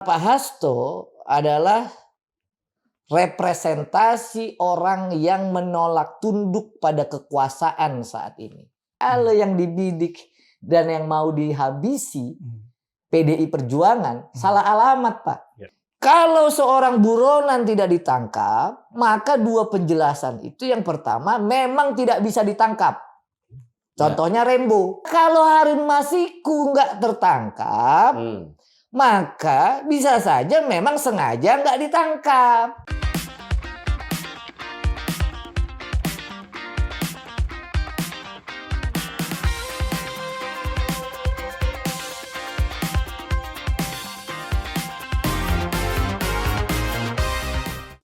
Pak Hasto adalah representasi orang yang menolak tunduk pada kekuasaan saat ini. Kalau yang dibidik dan yang mau dihabisi PDI Perjuangan, salah alamat, Pak. Kalau seorang buronan tidak ditangkap, maka dua penjelasan itu. Yang pertama, memang tidak bisa ditangkap. Contohnya Rembo. Kalau Harun Masiku nggak tertangkap, maka bisa saja memang sengaja nggak ditangkap.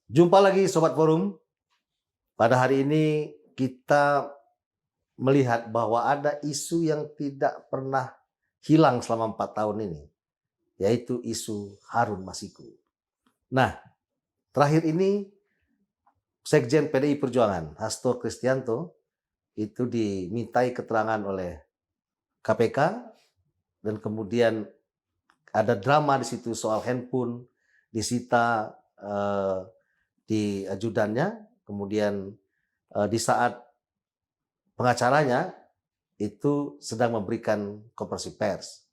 Jumpa lagi Sobat Forum. Pada hari ini kita melihat bahwa ada isu yang tidak pernah hilang selama 4 tahun ini, yaitu isu Harun Masiku. Nah, terakhir ini Sekjen PDI Perjuangan, Hasto Kristianto, itu dimintai keterangan oleh KPK dan kemudian ada drama di situ soal handphone disita di ajudannya, kemudian di saat pengacaranya itu sedang memberikan konferensi pers.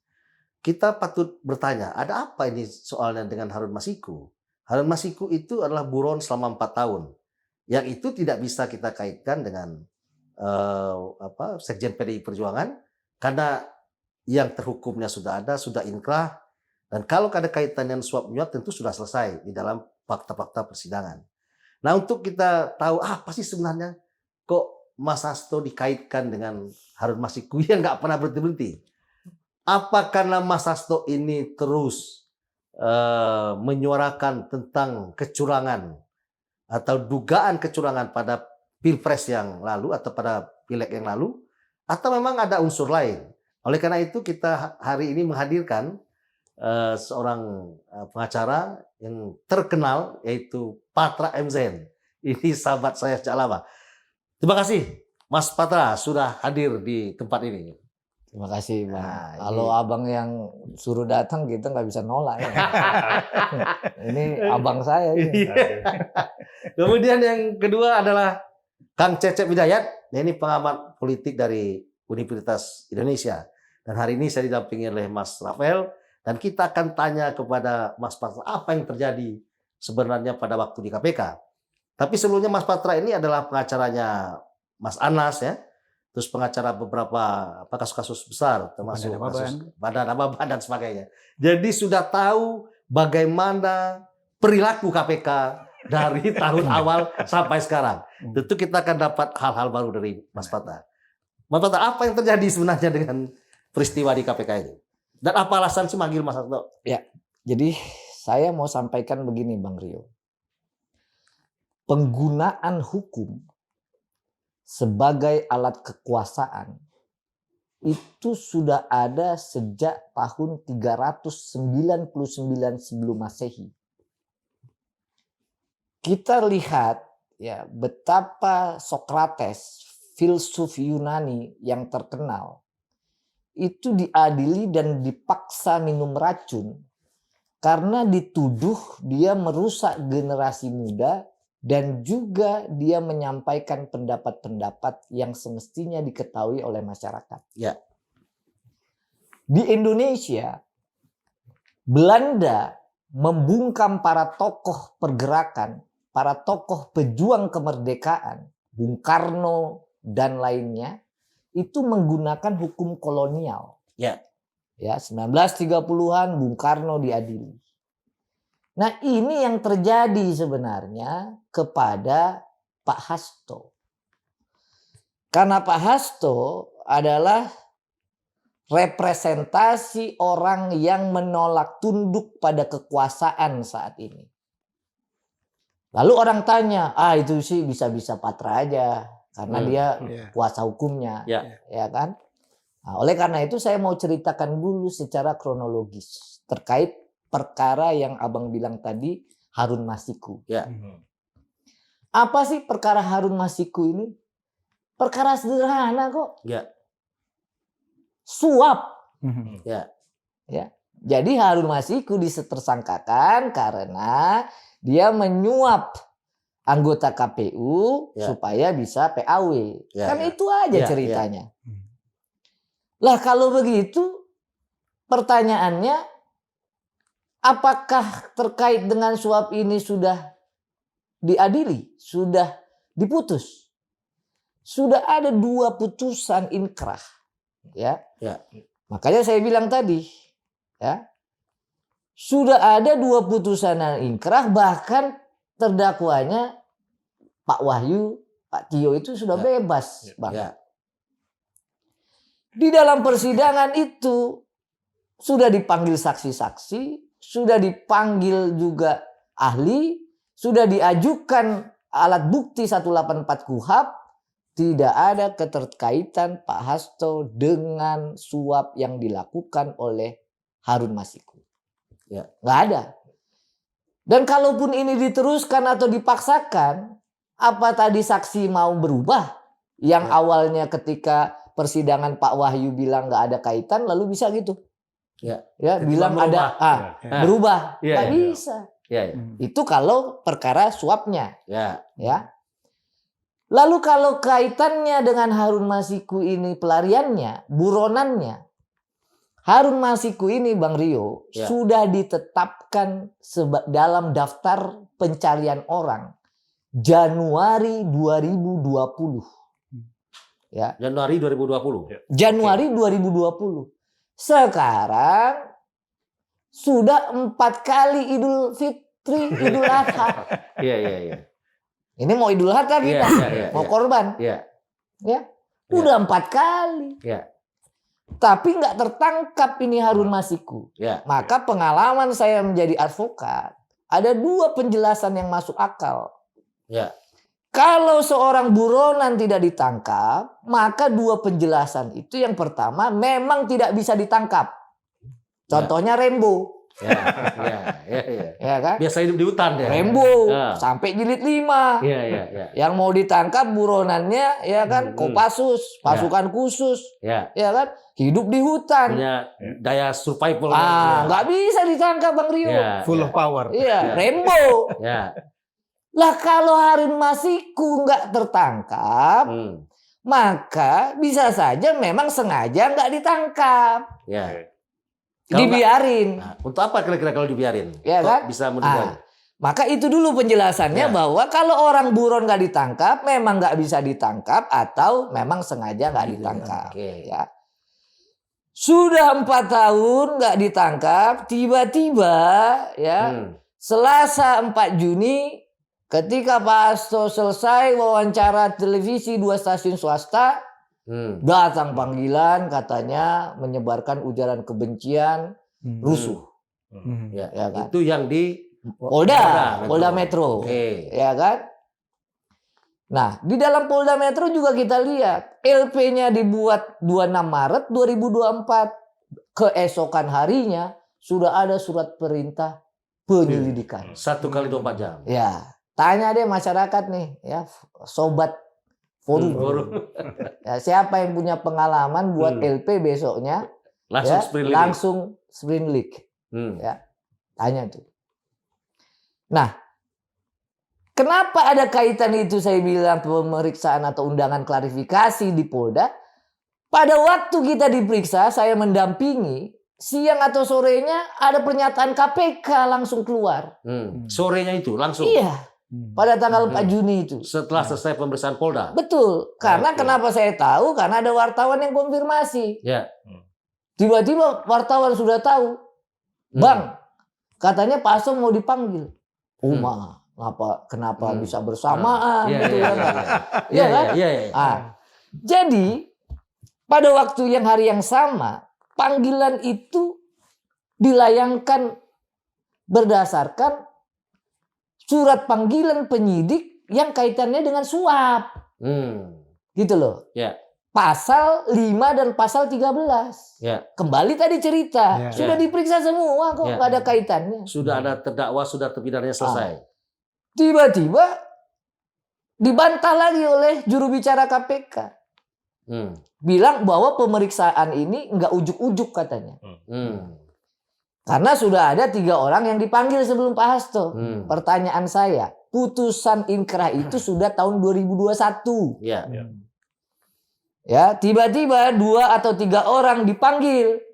Kita patut bertanya, ada apa ini soalnya dengan Harun Masiku? Harun Masiku itu adalah buron selama 4 tahun. Yang itu tidak bisa kita kaitkan dengan Sekjen PDI Perjuangan, karena yang terhukumnya sudah ada, sudah inkrah, dan kalau ada kaitan dengan suap menyuap tentu sudah selesai di dalam fakta-fakta persidangan. Nah, untuk kita tahu apa sih sebenarnya kok Mas Hasto dikaitkan dengan Harun Masiku yang nggak pernah berhenti-berhenti. Apa karena Mas Hasto ini terus menyuarakan tentang kecurangan atau dugaan kecurangan pada Pilpres yang lalu atau pada Pileg yang lalu, atau memang ada unsur lain? Oleh karena itu kita hari ini menghadirkan seorang pengacara yang terkenal, yaitu Patra M. Zain. Ini sahabat saya sejak lama. Terima kasih Mas Patra sudah hadir di tempat ini. Terima kasih, Bang. Nah, kalau abang yang suruh datang kita nggak bisa nolak. Ya. Ini abang saya. Ini. Kemudian yang kedua adalah Kang Cecep Hidayat. Ini pengamat politik dari Universitas Indonesia. Dan hari ini saya didampingi oleh Mas Rafael. Dan kita akan tanya kepada Mas Patra apa yang terjadi sebenarnya pada waktu di KPK. Tapi sebelumnya Mas Patra ini adalah pengacaranya Mas Anas ya. Terus pengacara beberapa kasus-kasus besar termasuk kasus Badan Ababan dan sebagainya. Jadi sudah tahu bagaimana perilaku KPK dari tahun awal sampai sekarang. Tentu kita akan dapat hal-hal baru dari Mas Patra. Mas Patra, apa yang terjadi sebenarnya dengan peristiwa di KPK ini? Dan apa alasan sih manggil Mas Hasto? Ya, jadi saya mau sampaikan begini, Bang Rio. Penggunaan hukum sebagai alat kekuasaan itu sudah ada sejak tahun 399 sebelum Masehi. Kita lihat ya betapa Sokrates, filsuf Yunani yang terkenal, itu diadili dan dipaksa minum racun karena dituduh dia merusak generasi muda dan juga dia menyampaikan pendapat-pendapat yang semestinya diketahui oleh masyarakat. Ya. Di Indonesia, Belanda membungkam para tokoh pergerakan, para tokoh pejuang kemerdekaan, Bung Karno dan lainnya, itu menggunakan hukum kolonial. Ya. Ya, 1930-an Bung Karno diadili. Nah, ini yang terjadi sebenarnya kepada Pak Hasto. Karena Pak Hasto adalah representasi orang yang menolak tunduk pada kekuasaan saat ini. Lalu orang tanya, itu sih bisa-bisa Patra aja. Karena dia kuasa hukumnya, ya kan? Nah, oleh karena itu saya mau ceritakan dulu secara kronologis terkait perkara yang abang bilang tadi, Harun Masiku. Ya. Apa sih perkara Harun Masiku ini? Perkara sederhana kok. Ya. Suap. Ya. Ya. Jadi Harun Masiku ditersangkakan karena dia menyuap anggota KPU supaya bisa PAW. Kan itu aja ceritanya. Lah kalau begitu pertanyaannya, apakah terkait dengan suap ini sudah diadili, sudah diputus? Sudah ada 2 putusan inkrah, ya. Makanya saya bilang tadi, ya, sudah ada 2 putusan inkrah, bahkan terdakwanya Pak Wahyu, Pak Tio itu sudah bebas, Bang. Di dalam persidangan itu sudah dipanggil saksi-saksi, sudah dipanggil juga ahli, sudah diajukan alat bukti 184 KUHP. Tidak ada keterkaitan Pak Hasto dengan suap yang dilakukan oleh Harun Masiku. Nggak ada. Dan kalaupun ini diteruskan atau dipaksakan, apa tadi saksi mau berubah? Yang awalnya ketika persidangan Pak Wahyu bilang nggak ada kaitan, lalu bisa gitu. Bilang ada, berubah. Nggak bisa. Itu kalau perkara suapnya. Ya. Lalu kalau kaitannya dengan Harun Masiku ini pelariannya, buronannya, Harun Masiku ini Bang Rio sudah ditetapkan dalam daftar pencarian orang Januari 2020. Ya. Januari 2020. Januari 2020. Sekarang sudah 4 kali Idul Fitri, Idul Adha. Iya. Ini mau Idul Adha kita, mau korban. Ya, udah 4 kali. Tapi nggak tertangkap ini Harun Masiku. Maka pengalaman saya menjadi advokat, ada 2 penjelasan yang masuk akal. Kalau seorang buronan tidak ditangkap, maka 2 penjelasan itu, yang pertama memang tidak bisa ditangkap. Contohnya Rembo. Ya kan? Biasa hidup di hutan ya. Rembo sampai jilid 5. Yang mau ditangkap buronannya, ya kan, Kopassus, pasukan khusus, ya kan, hidup di hutan. Punya daya survival. Nggak bisa ditangkap Bang Rio. Full of power. Rembo. Lah kalau Harun Masiku nggak tertangkap, maka bisa saja memang sengaja nggak ditangkap. Dibiarin. Untuk apa kira-kira kalau dibiarin? Ya kan? Bisa menunggu. Maka itu dulu penjelasannya, bahwa kalau orang buron nggak ditangkap, memang nggak bisa ditangkap, atau memang sengaja nggak ditangkap. Ya. Sudah 4 tahun nggak ditangkap, tiba-tiba ya Selasa 4 Juni ketika Pak Hasto selesai wawancara televisi 2 stasiun swasta, datang panggilan, katanya menyebarkan ujaran kebencian, rusuh. Ya kan? Itu yang di Polda Metro. Ya kan? Nah, di dalam Polda Metro juga kita lihat LP-nya dibuat 26 Maret 2024. Keesokan harinya sudah ada surat perintah penyelidikan. 1 kali 24 jam. Ya, tanya deh masyarakat nih, ya, sobat forum. Ya, siapa yang punya pengalaman buat LP besoknya langsung sprint leak. Ya, tanya tuh. Nah, kenapa ada kaitan itu? Saya bilang pemeriksaan atau undangan klarifikasi di Polda. Pada waktu kita diperiksa, saya mendampingi, siang atau sorenya ada pernyataan KPK langsung keluar. Sorenya itu langsung? Iya. Pada tanggal 4 Juni itu. Setelah selesai pemeriksaan Polda? Betul. Karena kenapa saya tahu? Karena ada wartawan yang konfirmasi. Tiba-tiba wartawan sudah tahu. Bang, katanya Pak Hasto mau dipanggil. Kenapa bisa bersamaan? Iya kan? Jadi, pada waktu yang hari yang sama, panggilan itu dilayangkan berdasarkan surat panggilan penyidik yang kaitannya dengan suap. Gitu loh. Pasal 5 dan pasal 13. Kembali tadi cerita. Sudah diperiksa semua kok, nggak ada kaitannya. Sudah ada terdakwa, sudah terpidananya selesai. Tiba-tiba dibantah lagi oleh juru bicara KPK. Bilang bahwa pemeriksaan ini nggak ujuk-ujuk katanya. Karena sudah ada 3 orang yang dipanggil sebelum Pak Hasto. Pertanyaan saya, putusan inkrah itu sudah tahun 2021. Ya. Ya, tiba-tiba 2 atau 3 orang dipanggil.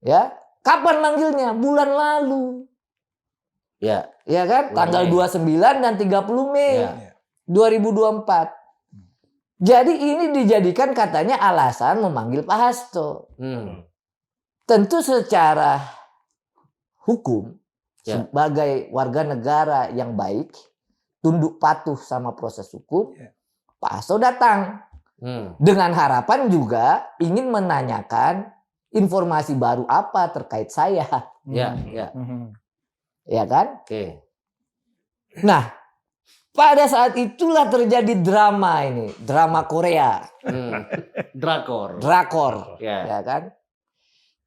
Ya, kapan manggilnya? Bulan lalu. Ya. Ya kan? Tanggal 29 dan 30 Mei Ya. 2024. Jadi ini dijadikan katanya alasan memanggil Pak Hasto. Tentu secara hukum, Ya. sebagai warga negara yang baik, tunduk patuh sama proses hukum, Pak Hasto datang. Dengan harapan juga ingin menanyakan informasi baru apa terkait saya. Ya. Ya kan? Oke. Nah, pada saat itulah terjadi drama ini. Drama Korea. Drakor. Drakor. Ya. Ya kan?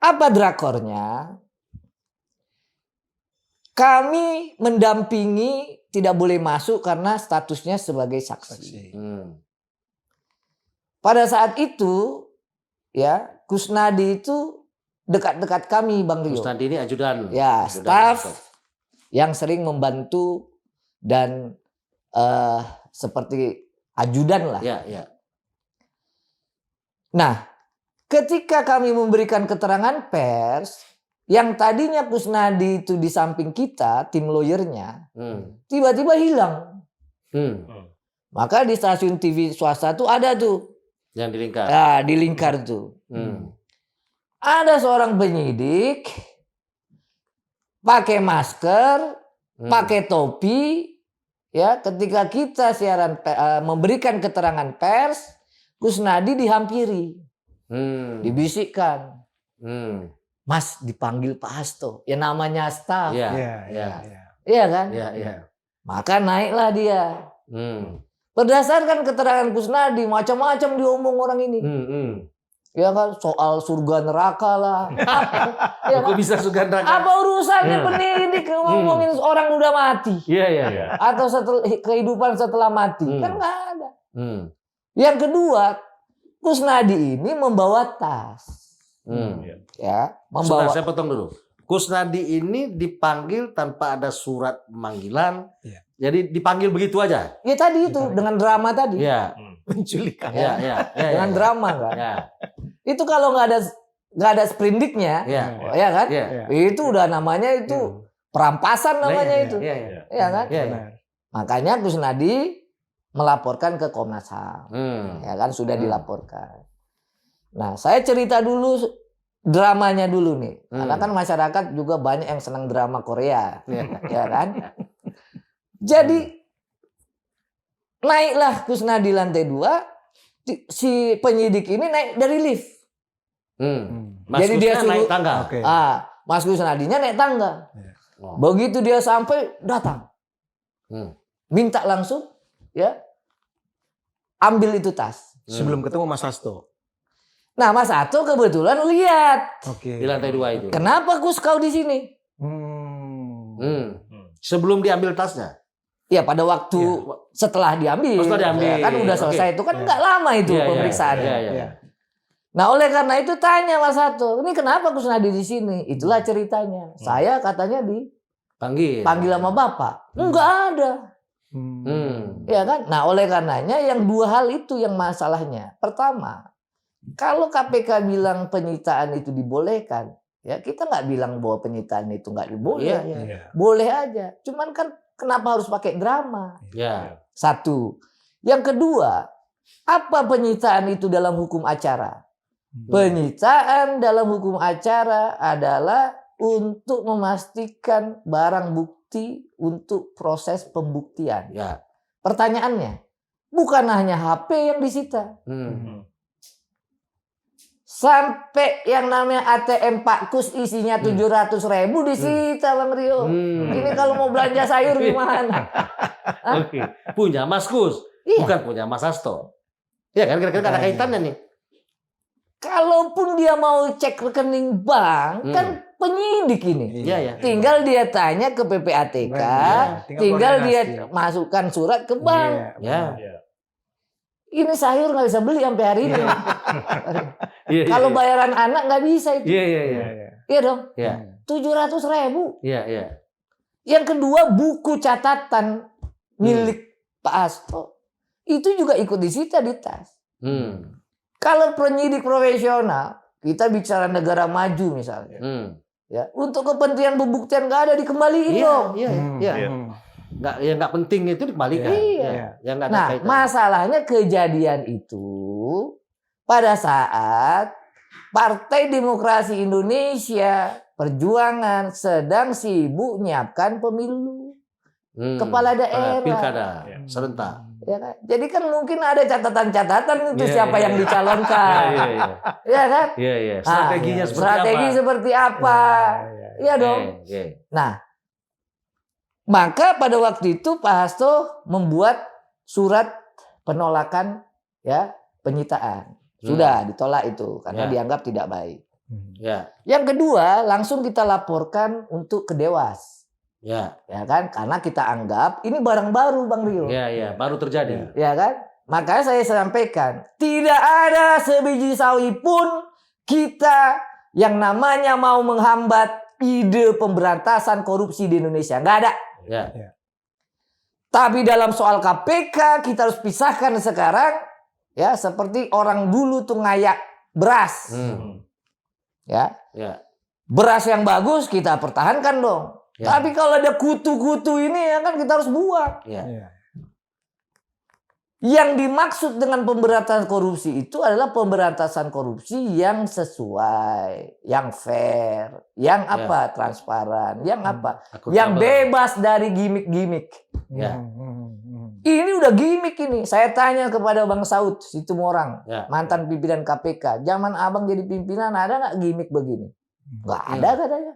Apa drakornya? Kami mendampingi tidak boleh masuk karena statusnya sebagai saksi. Pada saat itu, ya, Kusnadi itu dekat-dekat kami, Bang Rio. Kusnadi ini ajudan. Ya, Ajudan staf Hasto. yang sering membantu dan seperti ajudan lah. Ya. Nah, ketika kami memberikan keterangan pers, yang tadinya Kusnadi itu di samping kita, tim lawyernya, tiba-tiba hilang. Maka di stasiun TV swasta tuh ada tuh. Yang dilingkar. Nah, di lingkar tuh. Ada seorang penyidik pakai masker, pakai topi, ya, ketika kita memberikan keterangan pers, Kusnadi dihampiri, dibisikkan, Mas dipanggil Pak Hasto, ya namanya staf, iya kan? Maka naiklah dia. Berdasarkan keterangan Kusnadi, macam-macam diomong orang ini. Ya kan, soal surga neraka lah. Ya Kok kan? bisa surga neraka? Apa urusannya penyidik ngomongin orang udah mati? Iya. Atau kehidupan setelah mati? Kan nggak ada. Yang kedua, Kusnadi ini membawa tas. Ya, membawa. Saya potong dulu. Kusnadi ini dipanggil tanpa ada surat pemanggilan. Jadi dipanggil begitu aja. Ya tadi itu dengan drama tadi. Iya. Penculikan. Ya. Dengan drama kan. Ya. Itu kalau nggak ada sprindiknya, ya kan? Ya. Itu udah namanya itu perampasan namanya itu. Iya. Ya kan? Benar. Makanya Kusnadi melaporkan ke Komnas HAM. Ya kan, sudah dilaporkan. Nah, saya cerita dulu dramanya dulu nih. Karena kan masyarakat juga banyak yang senang drama Korea. Ya kan? Jadi naiklah Kusnadi lantai 2, si penyidik ini naik dari lift. Mas Jadi Kusna dia suruh naik tangga. Oke. Mas Kusnadinya naik tangga. Oh. Begitu dia sampai, datang. Minta langsung, ya, ambil itu tas. Sebelum ketemu Mas Hasto. Nah, Mas Hasto kebetulan lihat. Oke. Di lantai 2 itu. Kenapa Kus kau di sini? Sebelum diambil tasnya. Ya, pada waktu setelah diambil. Oh, setelah diambil. Ya, kan udah selesai. Itu kan nggak lama itu pemeriksaannya. Iya. Nah, oleh karena itu tanya Mas Hasto, ini kenapa Kusnadi di sini? Itulah ceritanya. Saya katanya Panggil sama Bapak. Enggak ada. Ya kan? Nah, oleh karenanya yang 2 hal itu yang masalahnya. Pertama, kalau KPK bilang penyitaan itu dibolehkan, ya kita nggak bilang bahwa penyitaan itu nggak diboleh. Boleh aja. Cuman kan kenapa harus pakai drama? Ya. Satu. Yang kedua, apa penyitaan itu dalam hukum acara? Penyitaan dalam hukum acara adalah untuk memastikan barang bukti untuk proses pembuktian. Ya. Pertanyaannya, bukan hanya HP yang disita. Sampai yang namanya ATM Pak Kus isinya 700.000 disita, Bang Rio. Ini kalau mau belanja sayur gimana? Oke. Punya Mas Kus, bukan punya Mas Hasto. Ya kan, kira-kira ada kaitannya nih. Kalaupun dia mau cek rekening bank, kan penyidik ini. Iya. Tinggal dia tanya ke PPATK, tinggal dia masukkan surat ke bank. Ya. Ini sayur nggak bisa beli sampai hari ini. Kalau bayaran anak nggak bisa itu. Iya. Iya dong. Iya. 700.000. Iya, iya. Yang kedua, buku catatan milik Pak Hasto itu juga ikut disita di tas. Kalau penyidik profesional, kita bicara negara maju misalnya, ya untuk kepentingan pembuktian nggak ada, dikembaliin dong. Nggak penting itu dikembalikan. Iya. Yang nggak ada Nah, kaitan. masalahnya kejadian itu pada saat Partai Demokrasi Indonesia Perjuangan sedang sibuk menyiapkan pemilu kepala daerah. Pilkada serentak. Ya kan? Jadi kan mungkin ada catatan-catatan itu siapa yang dicalonkan. Ya kan? Iya. Strateginya seperti strategi apa? seperti apa? Iya dong. Nah, maka pada waktu itu Pak Hasto membuat surat penolakan penyitaan. Sudah ditolak itu karena dianggap tidak baik. Yang kedua, langsung kita laporkan untuk ke Dewas. Ya kan? Karena kita anggap ini barang baru, Bang Rio. Iya, baru terjadi. Ya kan? Makanya saya sampaikan, tidak ada sebiji sawi pun kita yang namanya mau menghambat ide pemberantasan korupsi di Indonesia. Nggak ada. Tapi dalam soal KPK kita harus pisahkan sekarang, ya seperti orang dulu tuh ngayak beras. Beras yang bagus kita pertahankan dong. Tapi kalau ada kutu-kutu ini ya kan kita harus buang. Yang dimaksud dengan pemberantasan korupsi itu adalah pemberantasan korupsi yang sesuai, yang fair, yang transparan, yang yang bebas dari gimmick-gimmick. Ini udah gimmick ini. Saya tanya kepada Bang Saud Situmorang, mantan pimpinan KPK. Zaman abang jadi pimpinan ada nggak gimmick begini? Nggak ada katanya.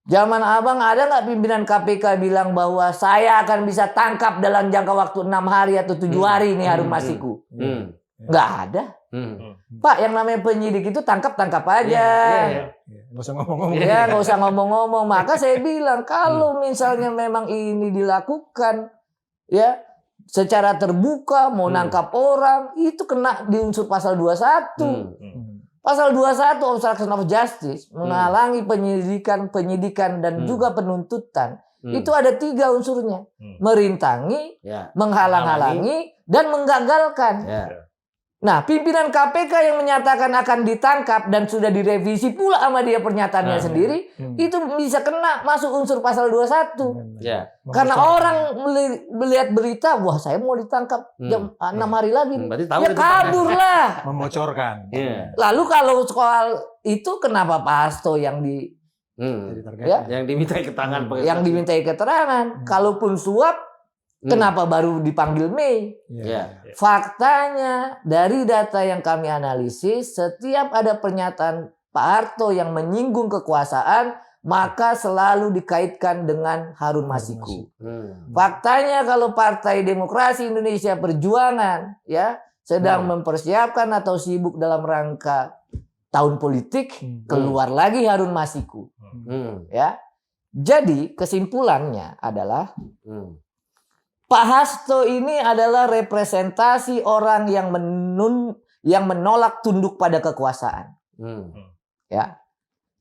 Zaman abang ada nggak pimpinan KPK bilang bahwa saya akan bisa tangkap dalam jangka waktu 6 hari atau 7 hari ini Harun Masiku? Nggak ada. Pak, yang namanya penyidik itu tangkap aja. Nggak usah ngomong-ngomong. Ya, nggak usah ngomong-ngomong. Maka saya bilang kalau misalnya memang ini dilakukan ya secara terbuka mau nangkap orang, itu kena di unsur pasal 21. Pasal 21 obstruction of justice menghalangi penyidikan dan juga penuntutan. Itu ada 3 unsurnya. Merintangi, menghalang-halangi, dan menggagalkan. Nah, pimpinan KPK yang menyatakan akan ditangkap dan sudah direvisi pula sama dia pernyataannya sendiri, itu bisa kena masuk unsur pasal 21. Karena orang melihat berita, wah saya mau ditangkap jam 6 hari lagi. Ya kabur lah. Membocorkan. Lalu kalau soal itu kenapa Pak Hasto yang yang dimintai keterangan? Yang dimintai keterangan. Kalaupun suap, kenapa baru dipanggil Mei? Faktanya dari data yang kami analisis, setiap ada pernyataan Pak Harto yang menyinggung kekuasaan, maka selalu dikaitkan dengan Harun Masiku. Faktanya kalau Partai Demokrasi Indonesia Perjuangan sedang mempersiapkan atau sibuk dalam rangka tahun politik, keluar lagi Harun Masiku. Jadi kesimpulannya adalah Pak Hasto ini adalah representasi orang yang menolak tunduk pada kekuasaan.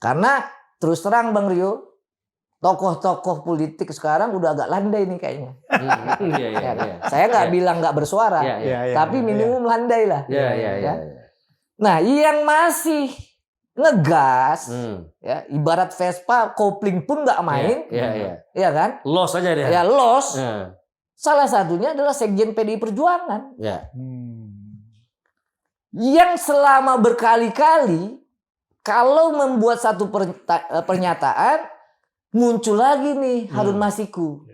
Karena terus terang Bang Rio, tokoh-tokoh politik sekarang udah agak landai nih kayaknya. Saya nggak bilang nggak bersuara, tapi minimum landai lah. Nah, yang masih ngegas, ibarat Vespa, kopling pun nggak main, ya kan? Los aja deh. Ya los. Salah satunya adalah Sekjen PDI Perjuangan. Yang selama berkali-kali kalau membuat satu pernyataan muncul lagi nih Harun Masiku.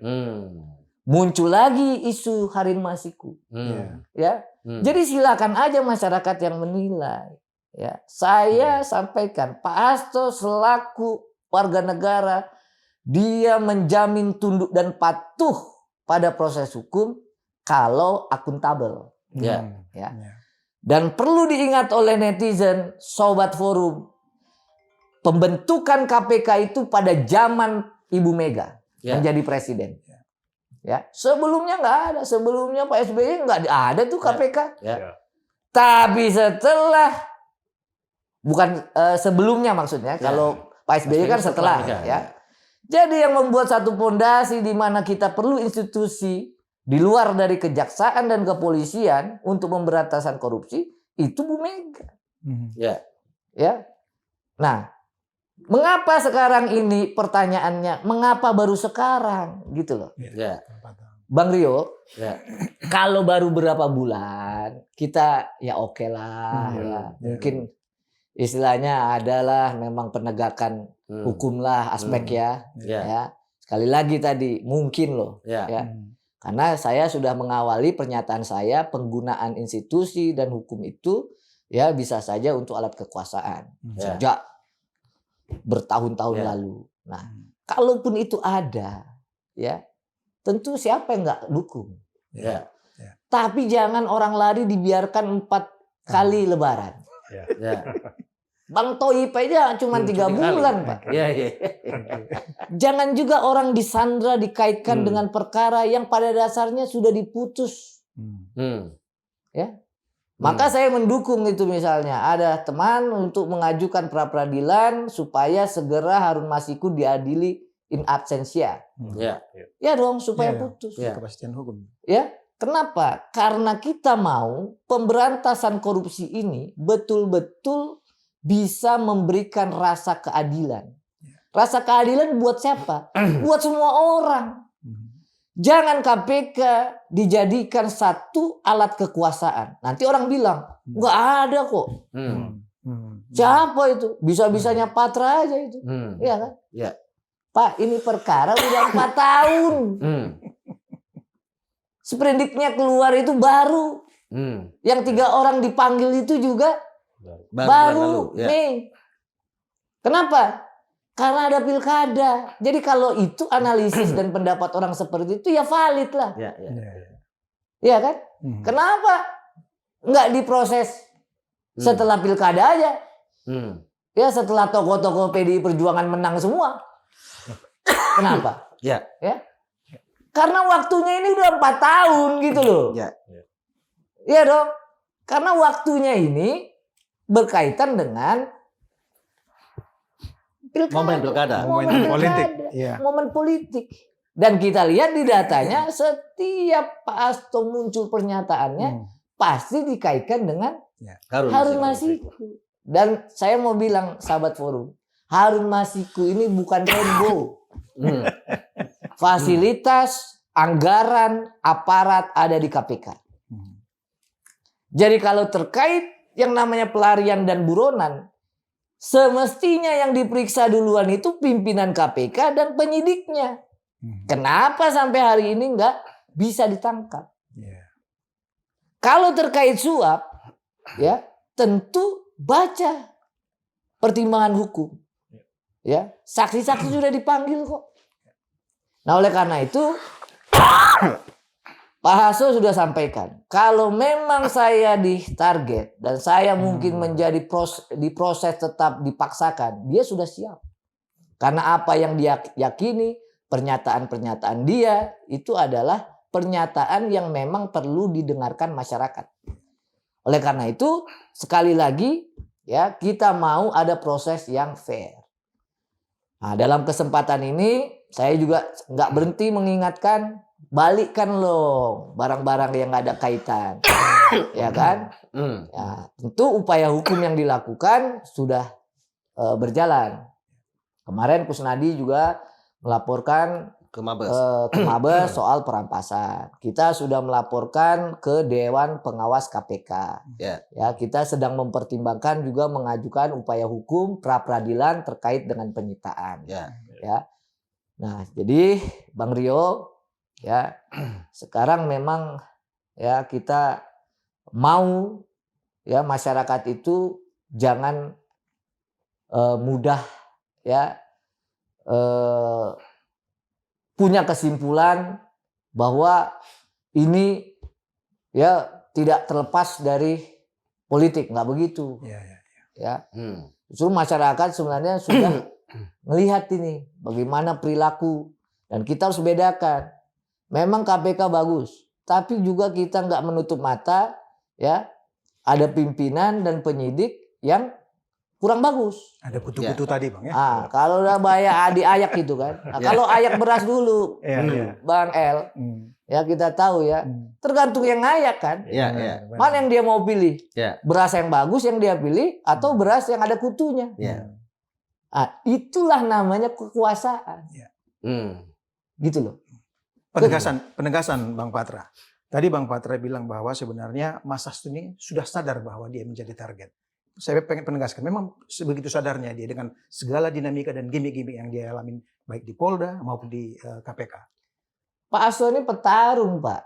Muncul lagi isu Harun Masiku. Jadi silakan aja masyarakat yang menilai. Saya sampaikan Pak Hasto selaku warga negara, dia menjamin tunduk dan patuh pada proses hukum kalau akuntabel. Dan perlu diingat oleh netizen, Sobat Forum, pembentukan KPK itu pada zaman Ibu Mega menjadi presiden. Sebelumnya nggak ada, sebelumnya Pak SBY nggak ada tuh KPK. Tapi setelah, bukan sebelumnya maksudnya, kalau Pak SBY kan setelah ya. Jadi yang membuat satu pondasi di mana kita perlu institusi di luar dari kejaksaan dan kepolisian untuk pemberantasan korupsi itu Bu Mega. Ya. Ya. Nah, mengapa sekarang ini pertanyaannya, mengapa baru sekarang gitu loh. Ya. Bang Rio, Ya. kalau baru berapa bulan kita ya oke lah ya. Mungkin istilahnya adalah memang penegakan hukum lah aspek ya. Sekali lagi tadi mungkin loh ya. Karena saya sudah mengawali pernyataan saya penggunaan institusi dan hukum itu ya bisa saja untuk alat kekuasaan sejak bertahun-tahun lalu. Nah, kalaupun itu ada ya tentu siapa yang nggak dukung. Ya. Tapi jangan orang lari dibiarkan 4 kali lebaran. Ya. Bang Toib aja cuma 3 bulan, Pak. Ya. Jangan juga orang disandra dikaitkan dengan perkara yang pada dasarnya sudah diputus. Ya. Maka saya mendukung itu misalnya ada teman untuk mengajukan pra peradilan supaya segera Harun Masiku diadili in absentia. Ya dong supaya putus. Kepastian hukum. Ya. Kenapa? Karena kita mau pemberantasan korupsi ini betul-betul bisa memberikan rasa keadilan. Rasa keadilan buat siapa? Buat semua orang. Jangan KPK dijadikan satu alat kekuasaan. Nanti orang bilang, nggak ada kok. Siapa itu? Bisa-bisanya Patra aja itu. Iya kan? Ya. Pak, ini perkara udah 4 tahun. Sprindiknya keluar itu baru. Yang 3 orang dipanggil itu juga baru nih. Kenapa? Karena ada pilkada. Jadi kalau itu analisis dan pendapat orang seperti itu ya valid lah. Iya kan? Kenapa nggak diproses setelah pilkada aja? Ya setelah tokoh-tokoh PDI Perjuangan menang semua. Kenapa? Ya. Karena waktunya ini udah 4 tahun gitu loh. Iya dong. Karena waktunya ini berkaitan dengan pilkada. Momen politik. Momen politik. Dan kita lihat di datanya setiap Pak Hasto muncul pernyataannya pasti dikaitkan dengan Harun Masiku. Dan saya mau bilang sahabat forum, Harun Masiku ini bukan Rembo. Fasilitas, anggaran, aparat ada di KPK. Jadi kalau terkait yang namanya pelarian dan buronan, semestinya yang diperiksa duluan itu pimpinan KPK dan penyidiknya. Kenapa sampai hari ini nggak bisa ditangkap? Kalau terkait suap, ya tentu baca pertimbangan hukum. Ya, saksi-saksi sudah dipanggil kok. Nah, oleh karena itu Pak Hasto sudah sampaikan, kalau memang saya ditarget dan saya mungkin menjadi diproses tetap dipaksakan, dia sudah siap. Karena apa yang dia yakini, pernyataan-pernyataan dia itu adalah pernyataan yang memang perlu didengarkan masyarakat. Oleh karena itu, sekali lagi ya kita mau ada proses yang fair. Nah, dalam kesempatan ini saya juga nggak berhenti mengingatkan, balikkan loh barang-barang yang nggak ada kaitan, ya kan? Ya, tentu upaya hukum yang dilakukan sudah berjalan. Kemarin Kusnadi juga melaporkan ke Mabes soal perampasan. Kita sudah melaporkan ke Dewan Pengawas KPK. Ya, kita sedang mempertimbangkan juga mengajukan upaya hukum pra peradilan terkait dengan penyitaan. Ya. Nah, jadi Bang Rio, ya sekarang memang ya kita mau ya masyarakat itu jangan mudah ya punya kesimpulan bahwa ini ya tidak terlepas dari politik, nggak begitu. Ya, justru masyarakat sebenarnya sudah melihat ini bagaimana perilaku dan kita harus bedakan. Memang KPK bagus, tapi juga kita nggak menutup mata ya ada pimpinan dan penyidik yang kurang bagus. Ada kutu-kutu tadi Bang ya. Kalau udah bahaya diayak gitu kan. Nah, kalau ayak beras dulu, Iya. Bang El, ya kita tahu ya, tergantung yang ngayak kan. Iya. Mana yang dia mau pilih? Iya. Beras yang bagus yang dia pilih atau beras yang ada kutunya? Iya. Itulah namanya kekuasaan. Gitu loh. Penegasan Bang Patra. Tadi Bang Patra bilang bahwa sebenarnya Mas Hasto ini sudah sadar bahwa dia menjadi target. Saya pengen penegaskan, memang sebegitu sadarnya dia dengan segala dinamika dan gimmick-gimmick yang dia alami baik di Polda maupun di KPK. Pak Hasto ini petarung, Pak.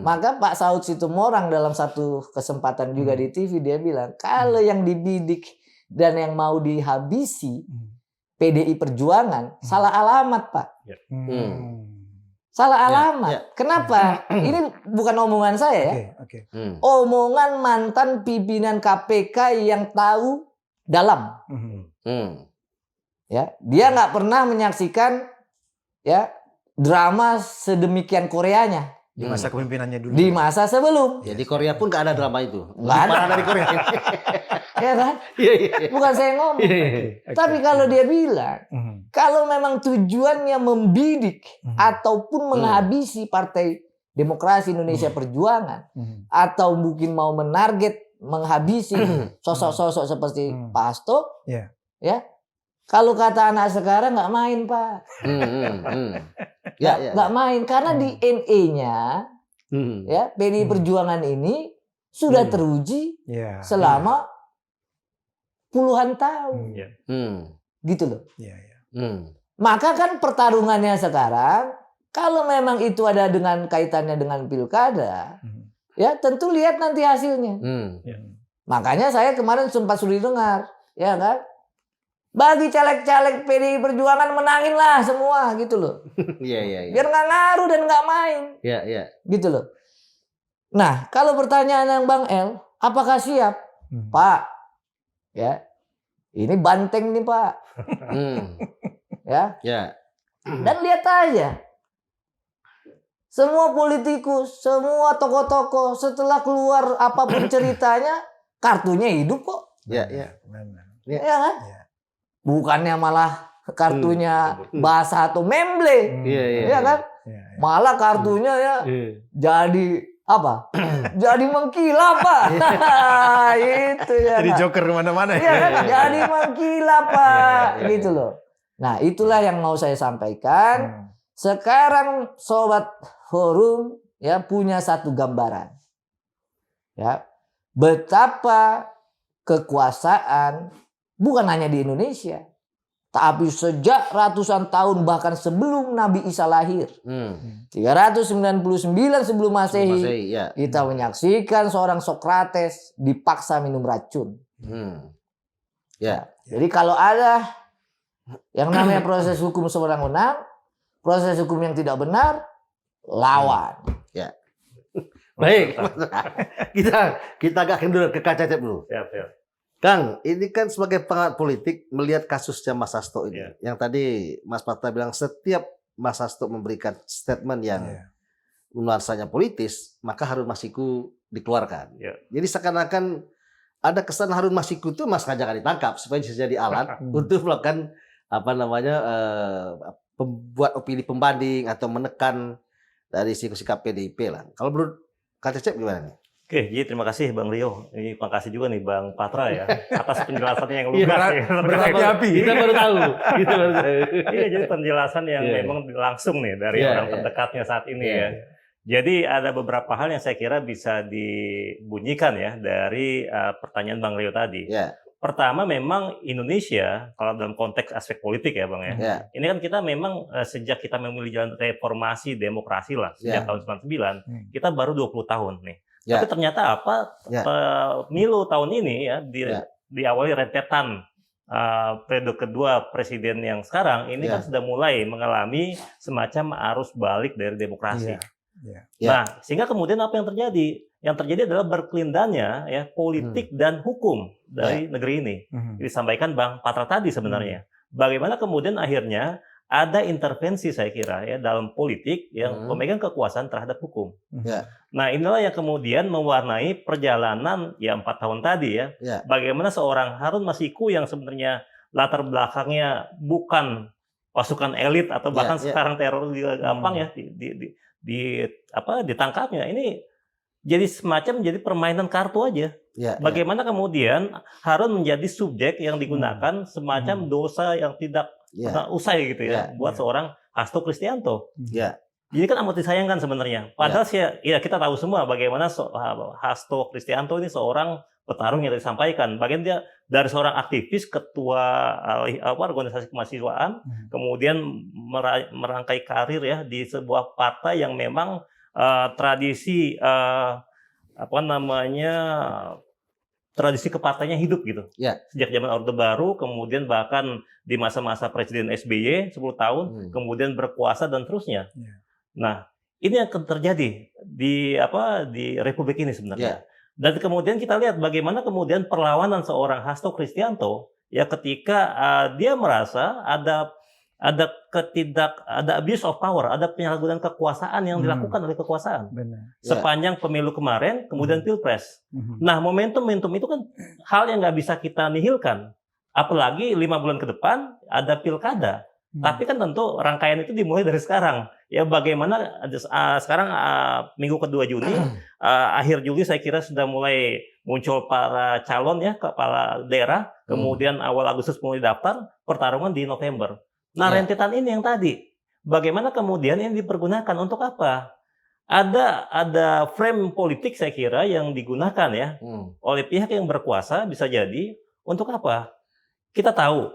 Maka Pak Saud Situmorang dalam satu kesempatan juga di TV dia bilang, kalau yang dibidik dan yang mau dihabisi PDI Perjuangan salah alamat, Pak. Salah alamat. Kenapa? Ini bukan omongan saya ya. Omongan mantan pimpinan KPK yang tahu dalam. Ya, dia nggak pernah menyaksikan ya drama sedemikian Koreanya. Di masa kepemimpinannya dulu. Di masa sebelum. Di Korea pun nggak ada drama itu. Nggak ada. Dari Korea. Ya kan? Bukan saya ngomong. Tapi kalau dia bilang, kalau memang tujuannya membidik ataupun menghabisi Partai Demokrasi Indonesia Perjuangan, atau mungkin mau menarget menghabisi sosok-sosok seperti Pak Hasto, ya, kalau kata anak sekarang nggak main, Pak. Nggak main karena di NE-nya, ya PDI Perjuangan ini sudah teruji selama puluhan tahun, gitu loh. Maka kan pertarungannya sekarang, kalau memang itu ada dengan kaitannya dengan pilkada, ya tentu lihat nanti hasilnya. Makanya saya kemarin sempat sudah dengar, ya kan? Bagi caleg-caleg PDI Perjuangan menaginlah semua gitu loh. Biar nggak ngaruh dan nggak main. Gitu loh. Nah, kalau pertanyaan yang Bang El, apakah siap? Pak, ya, ini banteng nih Pak. Ya. Dan lihat aja. Semua politikus, semua tokoh-tokoh setelah keluar apapun ceritanya, kartunya hidup kok. Ya kan? Bukannya malah kartunya basah atau memble. Ya kan? Malah kartunya ya jadi apa? Jadi mengkilap, Pak. Itu ya. Jadi joker kemana-mana. Iya kan? Jadi mengkilap, Pak. Gitu loh. Nah, itulah yang mau saya sampaikan. Sekarang Sobat Forum ya punya satu gambaran. Ya. Betapa kekuasaan bukan hanya di Indonesia, tapi sejak ratusan tahun bahkan sebelum Nabi Isa lahir. 399 sebelum Masehi, kita menyaksikan seorang Sokrates dipaksa minum racun. Jadi kalau ada yang namanya proses hukum sewenang-wenang, proses hukum yang tidak benar, lawan. Baik, kita agak mundur ke Kang Cecep dulu. Kang, ini kan sebagai pengamat politik melihat kasusnya Mas Hasto ini. Yang tadi Mas Patra bilang setiap Mas Hasto memberikan statement yang nuansanya politis, maka Harun Masiku dikeluarkan. Jadi seakan-akan ada kesan Harun Masiku itu Mas ngajakan ditangkap supaya bisa jadi alat untuk melakukan membuat opini pembanding atau menekan dari sikap PDIP lah. Kalau menurut Kang Cecep gimana nih? Oke, jadi terima kasih Bang Rio. Terima kasih juga nih Bang Patra ya atas penjelasannya yang lugas. Berapi-api. Kita baru tahu. Iya, jadi penjelasan yang memang langsung nih dari orang terdekatnya saat ini ya. Jadi ada beberapa hal yang saya kira bisa dibunyikan ya dari pertanyaan Bang Rio tadi. Pertama, memang Indonesia kalau dalam konteks aspek politik ya Bang ya. Ini kan kita memang sejak kita memilih jalan reformasi demokrasi lah sejak tahun 99, kita baru 20 tahun nih. Tapi ternyata apa? Pemilu tahun ini ya diawali rentetan periode kedua presiden yang sekarang ini kan sudah mulai mengalami semacam arus balik dari demokrasi. Nah, sehingga kemudian apa yang terjadi? Yang terjadi adalah berkelindannya ya politik dan hukum dari negeri ini. Disampaikan Bang Patra tadi sebenarnya. Bagaimana kemudian akhirnya ada intervensi saya kira ya dalam politik yang pemegang kekuasaan terhadap hukum. Ya. Nah inilah yang kemudian mewarnai perjalanan ya 4 tahun tadi ya. Bagaimana seorang Harun Masiku yang sebenarnya latar belakangnya bukan pasukan elit atau bahkan sekarang teror juga gampang ya ditangkapnya. Ini jadi semacam jadi permainan kartu aja. Bagaimana kemudian Harun menjadi subjek yang digunakan semacam dosa yang tidak usai gitu ya buat seorang Hasto Kristianto. Jadi kan amat disayangkan sebenarnya. Padahal kita tahu semua bagaimana Hasto Kristianto ini seorang petarung yang disampaikan. Bagian dia dari seorang aktivis, ketua organisasi kemahasiswaan, kemudian merangkai karir ya di sebuah partai yang memang tradisi tradisi kepartainya hidup gitu. Sejak zaman Orde Baru, kemudian bahkan di masa-masa Presiden SBY 10 tahun, kemudian berkuasa dan terusnya. Nah, ini yang terjadi di Republik ini sebenarnya. Dan kemudian kita lihat bagaimana kemudian perlawanan seorang Hasto Kristianto ya ketika dia merasa ada abuse of power, ada penyalahgunaan kekuasaan yang dilakukan oleh kekuasaan. Sepanjang pemilu kemarin, kemudian pilpres. Nah, momentum itu kan hal yang nggak bisa kita nihilkan. Apalagi 5 bulan ke depan ada pilkada. Tapi kan tentu rangkaian itu dimulai dari sekarang. Ya bagaimana sekarang minggu kedua Juni, akhir Juli saya kira sudah mulai muncul para calon ya kepala daerah. Kemudian awal Agustus mulai daftar, pertarungan di November. Nah, rentetan ini yang tadi, bagaimana kemudian ini dipergunakan untuk apa? Ada frame politik saya kira yang digunakan ya oleh pihak yang berkuasa bisa jadi untuk apa? Kita tahu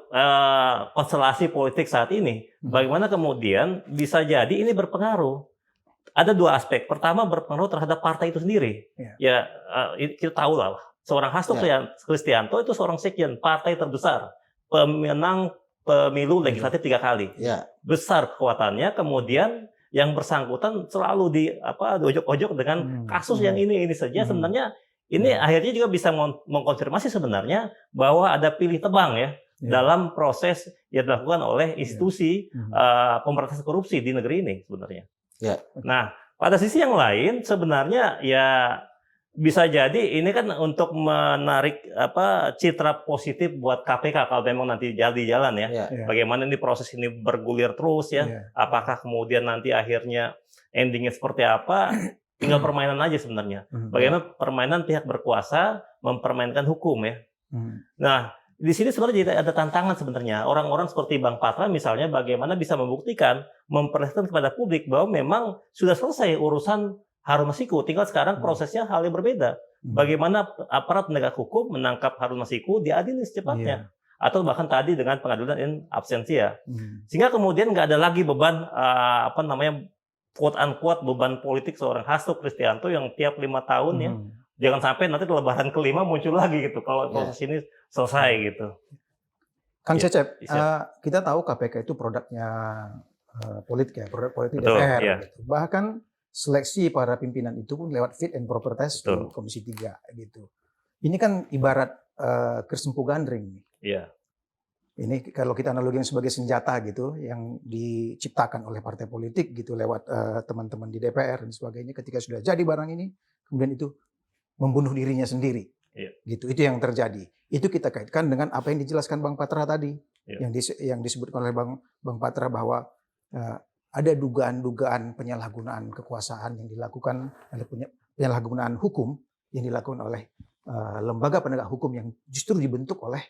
konstelasi politik saat ini, bagaimana kemudian bisa jadi ini berpengaruh. Ada 2 aspek. Pertama berpengaruh terhadap partai itu sendiri. Ya kita tahu lah, seorang Hasto Kristianto itu seorang sekjen partai terbesar, pemenang pemilu legislatif 3 kali. Besar kekuatannya, kemudian yang bersangkutan selalu diojok-ojok dengan kasus yang ini saja. Sebenarnya ini akhirnya juga bisa mengkonfirmasi sebenarnya bahwa ada pilih tebang ya dalam proses yang dilakukan oleh institusi pemberantasan korupsi di negeri ini sebenarnya. Nah, pada sisi yang lain sebenarnya ya bisa jadi ini kan untuk menarik citra positif buat KPK kalau memang nanti jadi jalan ya. Bagaimana ini proses ini bergulir terus ya. Apakah kemudian nanti akhirnya endingnya seperti apa? Tinggal permainan aja sebenarnya. Bagaimana permainan pihak berkuasa mempermainkan hukum ya. Nah, di sini sebenarnya ada tantangan sebenarnya. Orang-orang seperti Bang Patra misalnya bagaimana bisa membuktikan, memperlihatkan kepada publik bahwa memang sudah selesai urusan Harun Masiku, tinggal sekarang prosesnya hal yang berbeda. Bagaimana aparat penegak hukum menangkap Harun Masiku diadili secepatnya, atau bahkan tadi dengan pengadilan in absentia, sehingga kemudian nggak ada lagi beban quote unquote beban politik seorang Hasto Kristianto yang tiap 5 tahun ya, jangan sampai nanti lebaran ke-5 muncul lagi gitu kalau proses ini selesai gitu. Kang Cecep, kita tahu KPK itu produknya politik ya, produk politik DPR. Gitu. Bahkan seleksi para pimpinan itu pun lewat fit and proper test di Komisi 3 gitu. Ini kan ibarat kersempu gandring. Ini kalau kita analogikan sebagai senjata gitu yang diciptakan oleh partai politik gitu lewat teman-teman di DPR dan sebagainya, ketika sudah jadi barang ini kemudian itu membunuh dirinya sendiri. Gitu. Itu yang terjadi. Itu kita kaitkan dengan apa yang dijelaskan Bang Patra tadi. Yang disebutkan oleh Bang Patra bahwa ada dugaan-dugaan penyalahgunaan kekuasaan yang dilakukan, ada penyalahgunaan hukum yang dilakukan oleh lembaga penegak hukum yang justru dibentuk oleh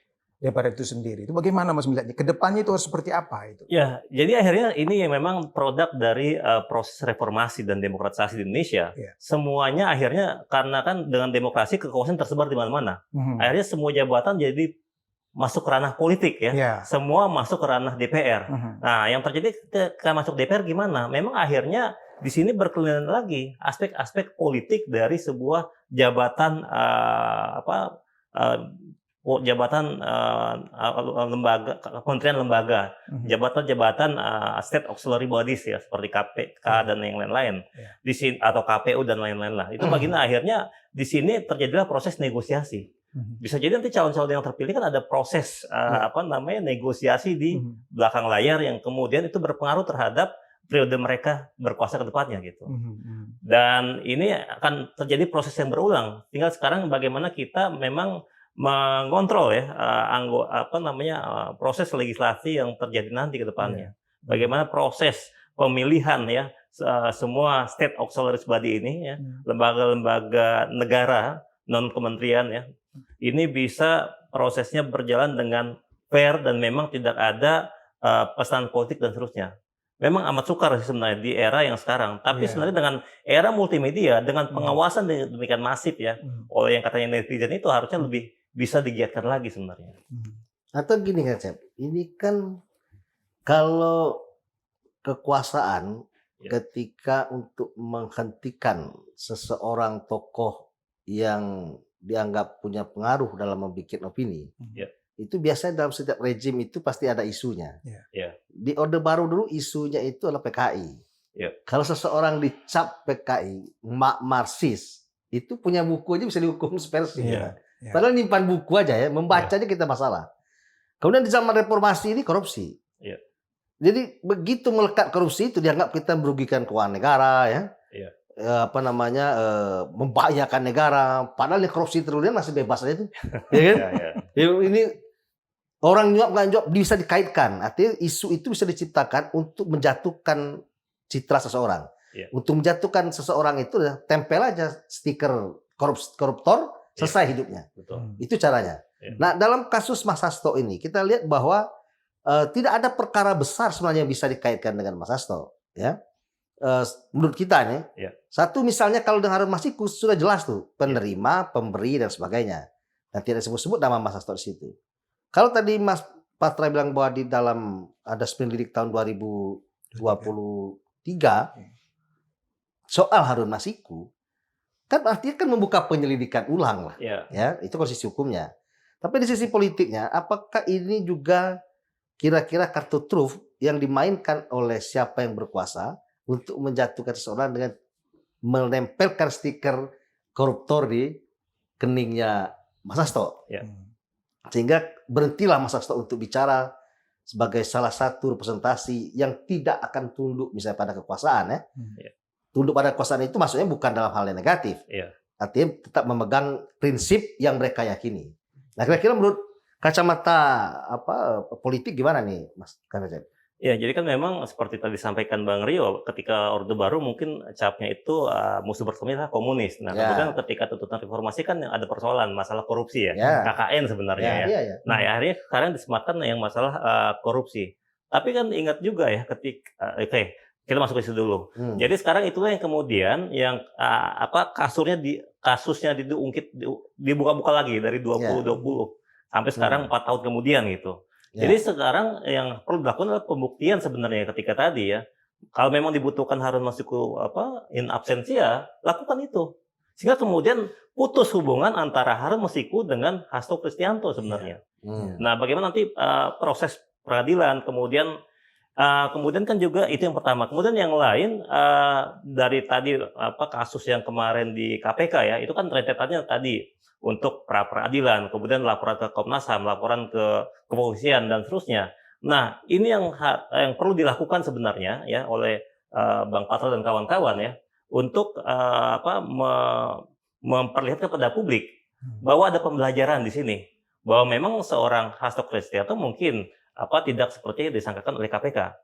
DPR itu sendiri. Itu bagaimana Mas melihatnya? Kedepannya itu harus seperti apa itu? Ya, jadi akhirnya ini yang memang produk dari proses reformasi dan demokratisasi di Indonesia. Semuanya akhirnya karena kan dengan demokrasi kekuasaan tersebar di mana-mana. Akhirnya semua jabatan jadi masuk ke ranah politik ya. Semua masuk ke ranah DPR. Nah, yang terjadi ketika masuk DPR gimana? Memang akhirnya di sini berkelindan lagi aspek-aspek politik dari sebuah jabatan lembaga, kementerian lembaga, jabatan-jabatan state auxiliary bodies ya seperti KPK dan yang lain-lain. Di sini atau KPU dan lain-lain lah. Itu bagian akhirnya di sini terjadilah proses negosiasi. Bisa jadi nanti calon-calon yang terpilih kan ada proses negosiasi di belakang layar yang kemudian itu berpengaruh terhadap periode mereka berkuasa ke depannya gitu. Dan ini akan terjadi proses yang berulang. Tinggal sekarang bagaimana kita memang mengontrol ya proses legislasi yang terjadi nanti ke depannya. Bagaimana proses pemilihan ya semua state auxiliary body ini ya, lembaga-lembaga negara non kementerian ya. Ini bisa prosesnya berjalan dengan fair dan memang tidak ada pesan politik dan seterusnya. Memang amat sukar sih sebenarnya di era yang sekarang. Tapi sebenarnya dengan era multimedia, dengan pengawasan demikian masif ya, oleh yang katanya netizen itu harusnya lebih bisa digiatkan lagi sebenarnya. Atau gini kan, Cep, ini kan kalau kekuasaan ketika untuk menghentikan seseorang tokoh yang dianggap punya pengaruh dalam membuat opini, itu biasanya dalam setiap rejim itu pasti ada isunya. Di Orde Baru dulu isunya itu adalah PKI. Kalau seseorang dicap PKI, Marxis, itu punya buku aja bisa dihukum seperti. Padahal nyimpan buku aja ya, membacanya kita masalah. Kemudian di zaman reformasi ini korupsi. Jadi begitu melekat korupsi itu dianggap kita merugikan keuangan negara ya. Membahayakan negara. Padahal yang korupsi terlalu masih bebas aja itu. Ya kan? Ini orang nyuap nggak nyuap bisa dikaitkan. Artinya isu itu bisa diciptakan untuk menjatuhkan citra seseorang. Untuk menjatuhkan seseorang itu tempel aja stiker koruptor, selesai hidupnya. Itu caranya. Nah, dalam kasus Mas Hasto ini kita lihat bahwa tidak ada perkara besar sebenarnya yang bisa dikaitkan dengan Mas Hasto. Ya. Menurut kita nih, satu misalnya kalau dengan Harun Masiku sudah jelas tuh penerima, pemberi dan sebagainya. Dan tidak disebut-sebut nama Mas Hasto di situ. Kalau tadi Mas Patra bilang bahwa di dalam ada sprendik tahun 2023 soal Harun Masiku, kan artinya kan membuka penyelidikan ulang lah. Ya, itu posisi hukumnya. Tapi di sisi politiknya, apakah ini juga kira-kira kartu truf yang dimainkan oleh siapa yang berkuasa untuk menjatuhkan seseorang dengan menempelkan stiker koruptor di keningnya Mas Hasto. Sehingga berhentilah Mas Hasto untuk bicara sebagai salah satu representasi yang tidak akan tunduk misalnya pada kekuasaan ya. Tunduk pada kekuasaan itu maksudnya bukan dalam hal yang negatif. Artinya tetap memegang prinsip yang mereka yakini. Nah, kira-kira menurut kacamata politik gimana nih Mas Kanajat? Ya, jadi kan memang seperti tadi disampaikan Bang Rio, ketika Orde Baru mungkin capnya itu musuh bersama adalah komunis. Nah, kemudian ketika tuntutan reformasi kan ada persoalan masalah korupsi ya, KKN sebenarnya Nah, akhirnya sekarang disematkan yang masalah korupsi. Tapi kan ingat juga ya ketika kita masuk ke situ dulu. Jadi sekarang itulah yang kemudian yang kasusnya diungkit dibuka-buka lagi dari 2020 sampai sekarang 4 tahun kemudian gitu. Jadi sekarang yang perlu dilakukan adalah pembuktian sebenarnya ketika tadi ya. Kalau memang dibutuhkan Harun Masiku in absentia, lakukan itu. Sehingga kemudian putus hubungan antara Harun Masiku dengan Hasto Kristianto sebenarnya. Nah, bagaimana nanti proses peradilan kemudian kan juga itu yang pertama. Kemudian yang lain dari tadi kasus yang kemarin di KPK ya, itu kan rentetannya tadi untuk pra-peradilan, kemudian laporan ke Komnas HAM, laporan ke kepolisian dan seterusnya. Nah, ini yang perlu dilakukan sebenarnya ya oleh Bang Patra dan kawan-kawan ya untuk memperlihatkan kepada publik bahwa ada pembelajaran di sini, bahwa memang seorang Hasto Kristianto mungkin tidak seperti yang disangkakan oleh KPK.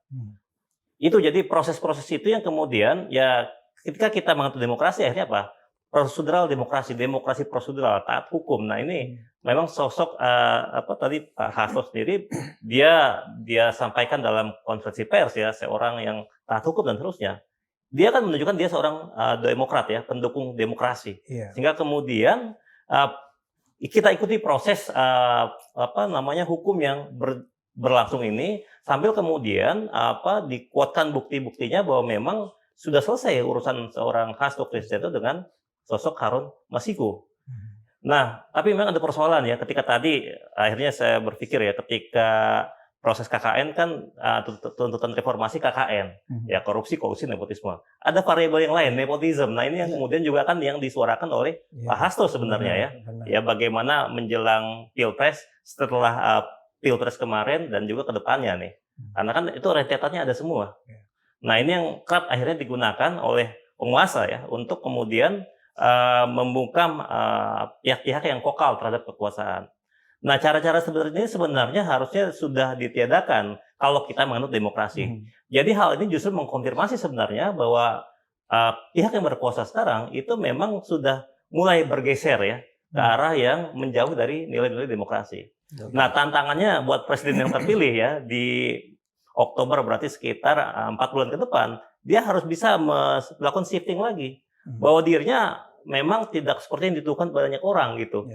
Itu jadi proses-proses itu yang kemudian ya ketika kita mengatur demokrasi akhirnya apa? Prosedural demokrasi prosedural, taat hukum. Nah, ini memang sosok tadi Pak Hasto sendiri dia sampaikan dalam konferensi pers ya, seorang yang taat hukum dan seterusnya. Dia kan menunjukkan dia seorang demokrat ya, pendukung demokrasi. Sehingga kemudian kita ikuti proses hukum yang berlangsung ini sambil kemudian dikuatkan bukti-buktinya bahwa memang sudah selesai urusan seorang Hasto Kristianto dengan sosok Harun Masiku. Nah, tapi memang ada persoalan ya ketika tadi akhirnya saya berpikir ya ketika proses KKN kan tuntutan reformasi KKN, ya korupsi, kolusi, nepotisme. Ada variabel yang lain, nepotisme. Nah ini yang kemudian juga kan yang disuarakan oleh Pak Hasto sebenarnya ya. Ya bagaimana menjelang Pilpres setelah Pilpres kemarin dan juga ke depannya nih. Karena kan itu rentetannya ada semua. Nah ini yang kerap akhirnya digunakan oleh penguasa ya untuk kemudian membungkam pihak-pihak yang vokal terhadap kekuasaan. Nah, cara-cara seperti ini sebenarnya harusnya sudah ditiadakan kalau kita menganut demokrasi. Jadi hal ini justru mengkonfirmasi sebenarnya bahwa pihak yang berkuasa sekarang itu memang sudah mulai bergeser ya ke arah yang menjauh dari nilai-nilai demokrasi. Nah, tantangannya buat presiden yang terpilih ya di Oktober berarti sekitar 4 bulan ke depan, dia harus bisa melakukan shifting lagi bahwa dirinya memang tidak seperti yang dituduhkan banyak orang gitu.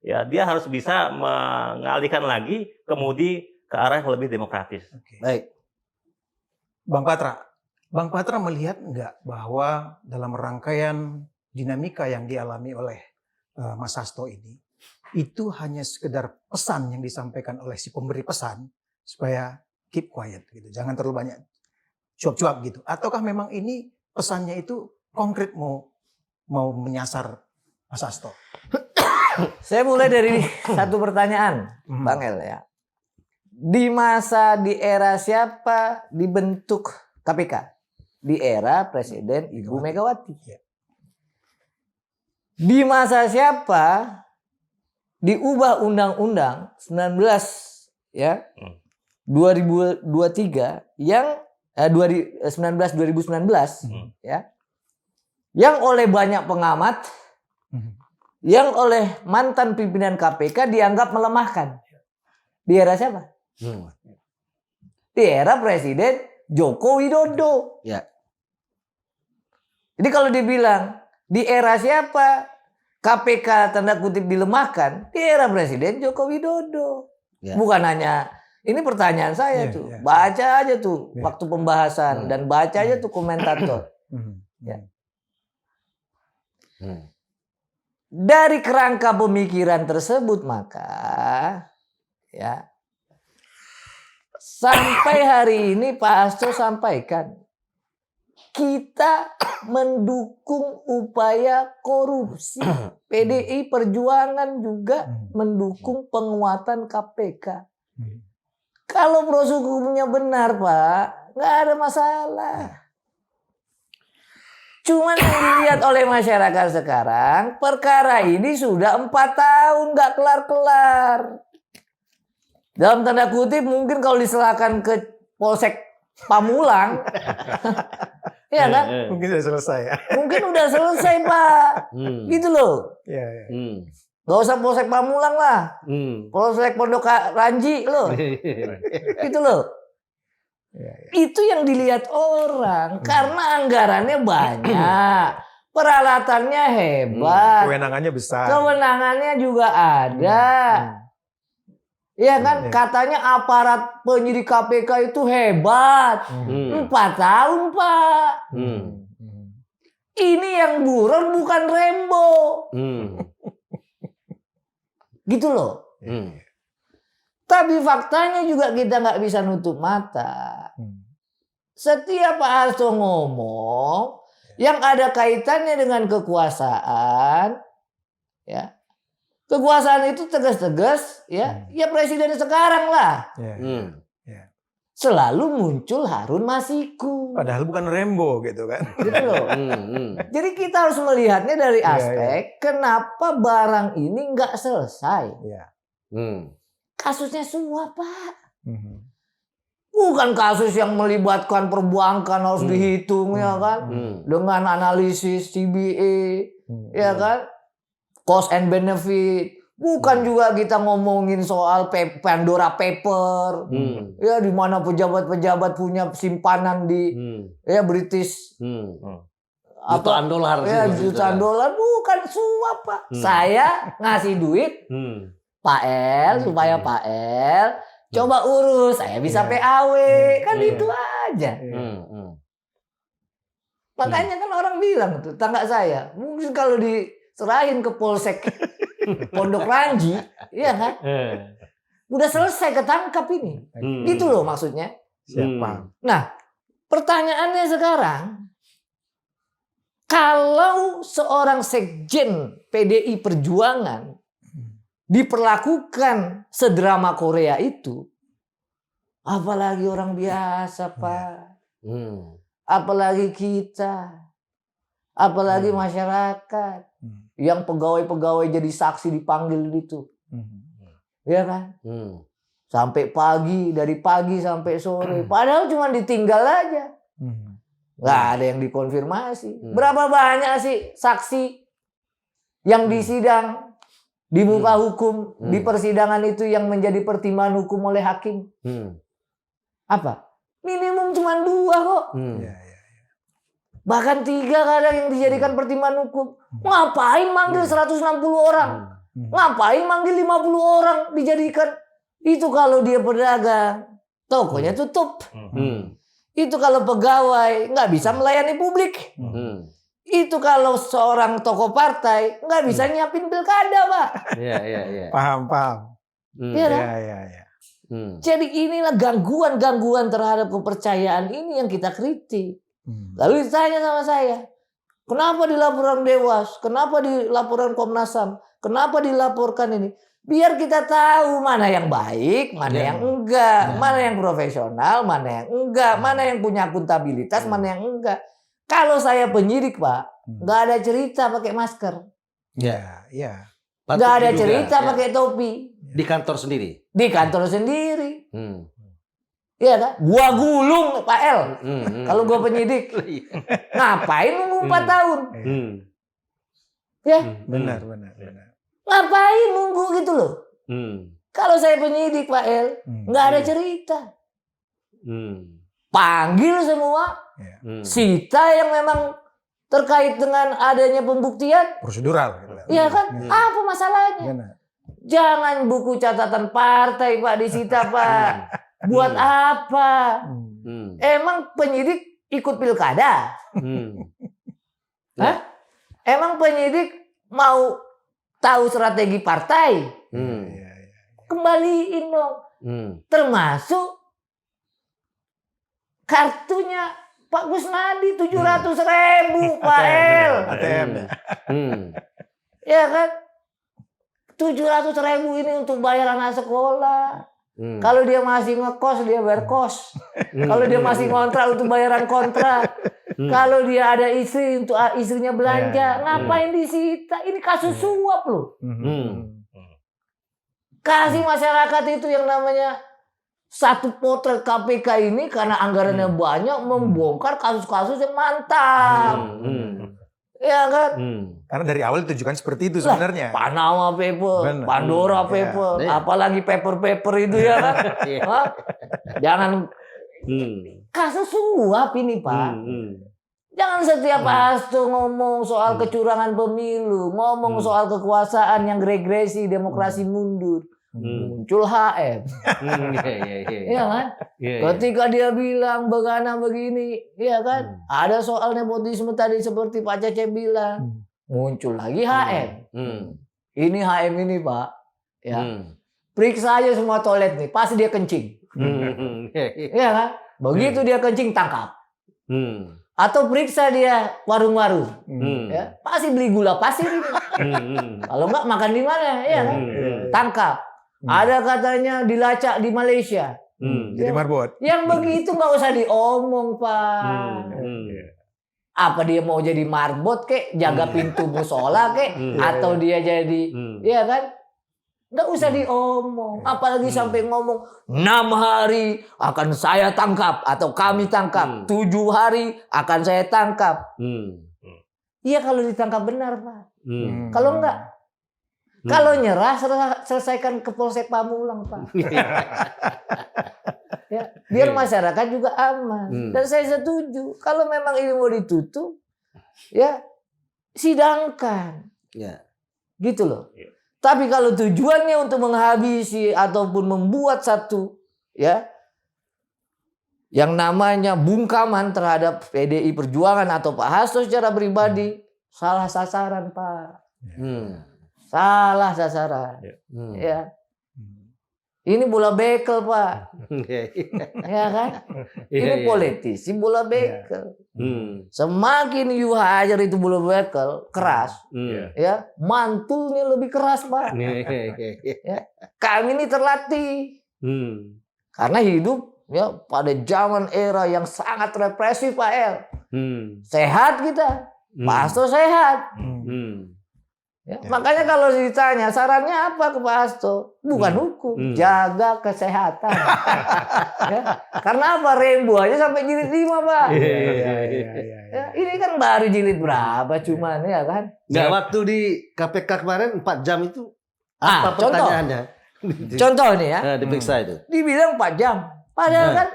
Ya, dia harus bisa mengalihkan lagi kemudi ke arah yang lebih demokratis. Baik. Bang Patra melihat nggak bahwa dalam rangkaian dinamika yang dialami oleh Mas Hasto ini, itu hanya sekedar pesan yang disampaikan oleh si pemberi pesan supaya keep quiet gitu, jangan terlalu banyak cuap-cuap gitu. Ataukah memang ini pesannya itu konkret mau menyasar Mas Hasto? Saya mulai dari satu pertanyaan, Bang El ya. Di era siapa dibentuk KPK? Di era Presiden Ibu Megawati. Di masa siapa diubah Undang-Undang 19 ya 2023 yang 2019 ya, yang oleh banyak pengamat, yang oleh mantan pimpinan KPK dianggap melemahkan. Di era siapa? Di era Presiden Joko Widodo. Ya. Jadi kalau dibilang di era siapa KPK tanda kutip dilemahkan, di era Presiden Joko Widodo. Ya. Bukan hanya, ini pertanyaan saya tuh. Baca aja tuh waktu pembahasan dan baca aja tuh komentator. Ya. Dari kerangka pemikiran tersebut maka ya sampai hari ini Pak Hasto sampaikan kita mendukung upaya korupsi. PDI Perjuangan juga mendukung penguatan KPK. Kalau proses hukumnya benar Pak, nggak ada masalah. Cuman yang dilihat oleh masyarakat sekarang, perkara ini sudah 4 tahun nggak kelar-kelar. Dalam tanda kutip mungkin kalau diserahkan ke Polsek Pamulang, ya kan? Mungkin sudah selesai ya. Mungkin udah selesai Pak, gitu loh. Gak usah Polsek Pamulang lah, Polsek Pondok Ranji loh, gitu loh. Itu yang dilihat orang karena anggarannya banyak, peralatannya hebat, kewenangannya besar, kewenangannya juga ada. Ya kan, katanya aparat penyidik KPK itu hebat. 4 tahun Pak. Ini yang buron bukan Rembo. Gitu loh. Tapi faktanya juga kita nggak bisa nutup mata. Setiap Pak Hasto ngomong yang ada kaitannya dengan kekuasaan, ya kekuasaan itu tegas-tegas, ya presiden sekarang lah. Selalu muncul Harun Masiku. Padahal bukan Rembo gitu kan. Gitu loh. Jadi kita harus melihatnya dari aspek kenapa barang ini nggak selesai. Kasusnya suap Pak. Bukan kasus yang melibatkan perbankan harus dihitung ya kan. Dengan analisis CBA ya kan. Cost and benefit. Bukan juga kita ngomongin soal Pandora Paper. Ya di mana pejabat-pejabat punya simpanan di ya British. Jutaan dolar. Ya jutaan dolar bukan suap Pak. Saya ngasih duit Pak El supaya Pak El coba urus, saya bisa PAW, kan itu aja. Makanya kan orang bilang tuh, tetangga saya, mungkin kalau diserahin ke Polsek Pondok Ranji, iya kan? udah selesai ketangkap ini. Gitu loh maksudnya. Siapa? Nah, pertanyaannya sekarang, kalau seorang sekjen PDI Perjuangan diperlakukan sedrama Korea itu, apalagi orang biasa, Pak. Apalagi kita. Apalagi masyarakat. Yang pegawai-pegawai jadi saksi dipanggil gitu. Ya kan? Sampai pagi, dari pagi sampai sore. Padahal cuma ditinggal aja. Nggak ada yang dikonfirmasi. Berapa banyak sih saksi yang disidang di muka hukum, di persidangan itu yang menjadi pertimbangan hukum oleh hakim? Apa? Minimum cuma 2 kok. Bahkan 3 kadang yang dijadikan pertimbangan hukum. Ngapain manggil 160 orang? Ngapain manggil 50 orang dijadikan? Itu kalau dia pedagang, tokonya tutup. Itu kalau pegawai nggak bisa melayani publik. Itu kalau seorang tokoh partai nggak bisa nyiapin pilkada, Pak. Paham. Iya kan? Iya. Jadi inilah gangguan-gangguan terhadap kepercayaan ini yang kita kritik. Lalu ditanya sama saya, kenapa dilaporkan Dewas? Kenapa dilaporkan Komnas HAM? Kenapa dilaporkan ini? Biar kita tahu mana yang baik, mana yang enggak, mana yang profesional, mana yang enggak, mana yang punya akuntabilitas, mana yang enggak. Kalau saya penyidik, Pak, nggak ada cerita pakai masker. Iya. Nggak ada cerita pakai topi. Di kantor sendiri. Di kantor sendiri. Iya kan? Gua gulung, Pak El. Kalau gua penyidik. Ngapain nunggu 4 tahun? Ya? Benar. Ngapain nunggu gitu loh? Kalau saya penyidik, Pak El, nggak ada cerita. Panggil semua, sita yang memang terkait dengan adanya pembuktian. Prosedural. Iya kan? Apa masalahnya? Benar. Jangan buku catatan partai, Pak, disita, Pak. Buat apa? Emang penyidik ikut pilkada? Hah? Emang penyidik mau tahu strategi partai? Kembaliin dong. Termasuk kartunya Pak Kusnadi 700.000, Pak El. ATM. Ya kan? 700.000 ini untuk bayar anak sekolah. Kalau dia masih ngekos, dia bayar kos. Kalau dia masih kontrak, untuk bayaran kontrak. Kalau dia ada istri, untuk istrinya belanja. Ngapain disita? Ini kasus suap loh. Kasih masyarakat itu yang namanya satu potret KPK ini karena anggarannya banyak membongkar kasus-kasus yang mantap. Ya kan? Karena dari awal ditujukan seperti itu sebenarnya. Panama Paper, Pandora Paper, apalagi paper itu ya kan? Hah? Jangan kasus suap ini, Pak. Jangan setiap hasto ngomong soal kecurangan pemilu, ngomong soal kekuasaan yang regresi, demokrasi mundur. Muncul HM. Iya kan? Ketika dia bilang begini, iya kan? Ada soal nepotisme tadi seperti Pak Cecep bilang. Muncul lagi HM. Ini HM ini, Pak. Ya. Periksa aja semua toilet nih, pasti dia kencing. Iya kan? Begitu dia kencing, tangkap. Atau periksa dia warung-warung. Ya, pasti beli gula pasir ini. Kalau enggak makan di mana? Iya kan? Tangkap. Ada katanya dilacak di Malaysia. Jadi marbot. Yang begitu nggak usah diomong, Pak. Apa dia mau jadi marbot kek, jaga pintu musola kek, atau dia jadi, ya kan? Nggak usah diomong. Apalagi sampai ngomong 6 hari akan saya tangkap atau kami tangkap, 7 hari akan saya tangkap. Iya kalau ditangkap benar, Pak. Kalau enggak, kalau nyerah selesaikan ke Polsek Pamulang, Pak. Ya, biar masyarakat juga aman. Dan saya setuju kalau memang ini mau ditutup, ya sidangkan. Gitu loh. Tapi kalau tujuannya untuk menghabisi ataupun membuat satu ya yang namanya bungkaman terhadap PDI Perjuangan atau Pak Hasto secara pribadi, salah sasaran, Pak. Salah sasaran. Ya. Ini bola bekel, Pak. Iya, Ya kan? iya, Ini iya. politisi bola bekel. Semakin you hajar itu bola bekel keras, ya mantulnya lebih keras, Pak. Ya. Kami ini terlatih karena hidup ya pada zaman era yang sangat represif, Pak El. Sehat kita, Pak Hasto sehat. Ya, makanya kalau ditanya sarannya apa ke Pak Hasto, bukan hukum, jaga kesehatan. Ya, karena apa? Rembo aja sampai jilid 5, Pak. Ya, ini kan baru jilid berapa cuman ya kan? Nggak, waktu di KPK kemarin 4 jam itu apa contoh. pertanyaannya? Contoh nih ya, Nah, diperiksa itu. dibilang 4 jam. Padahal kan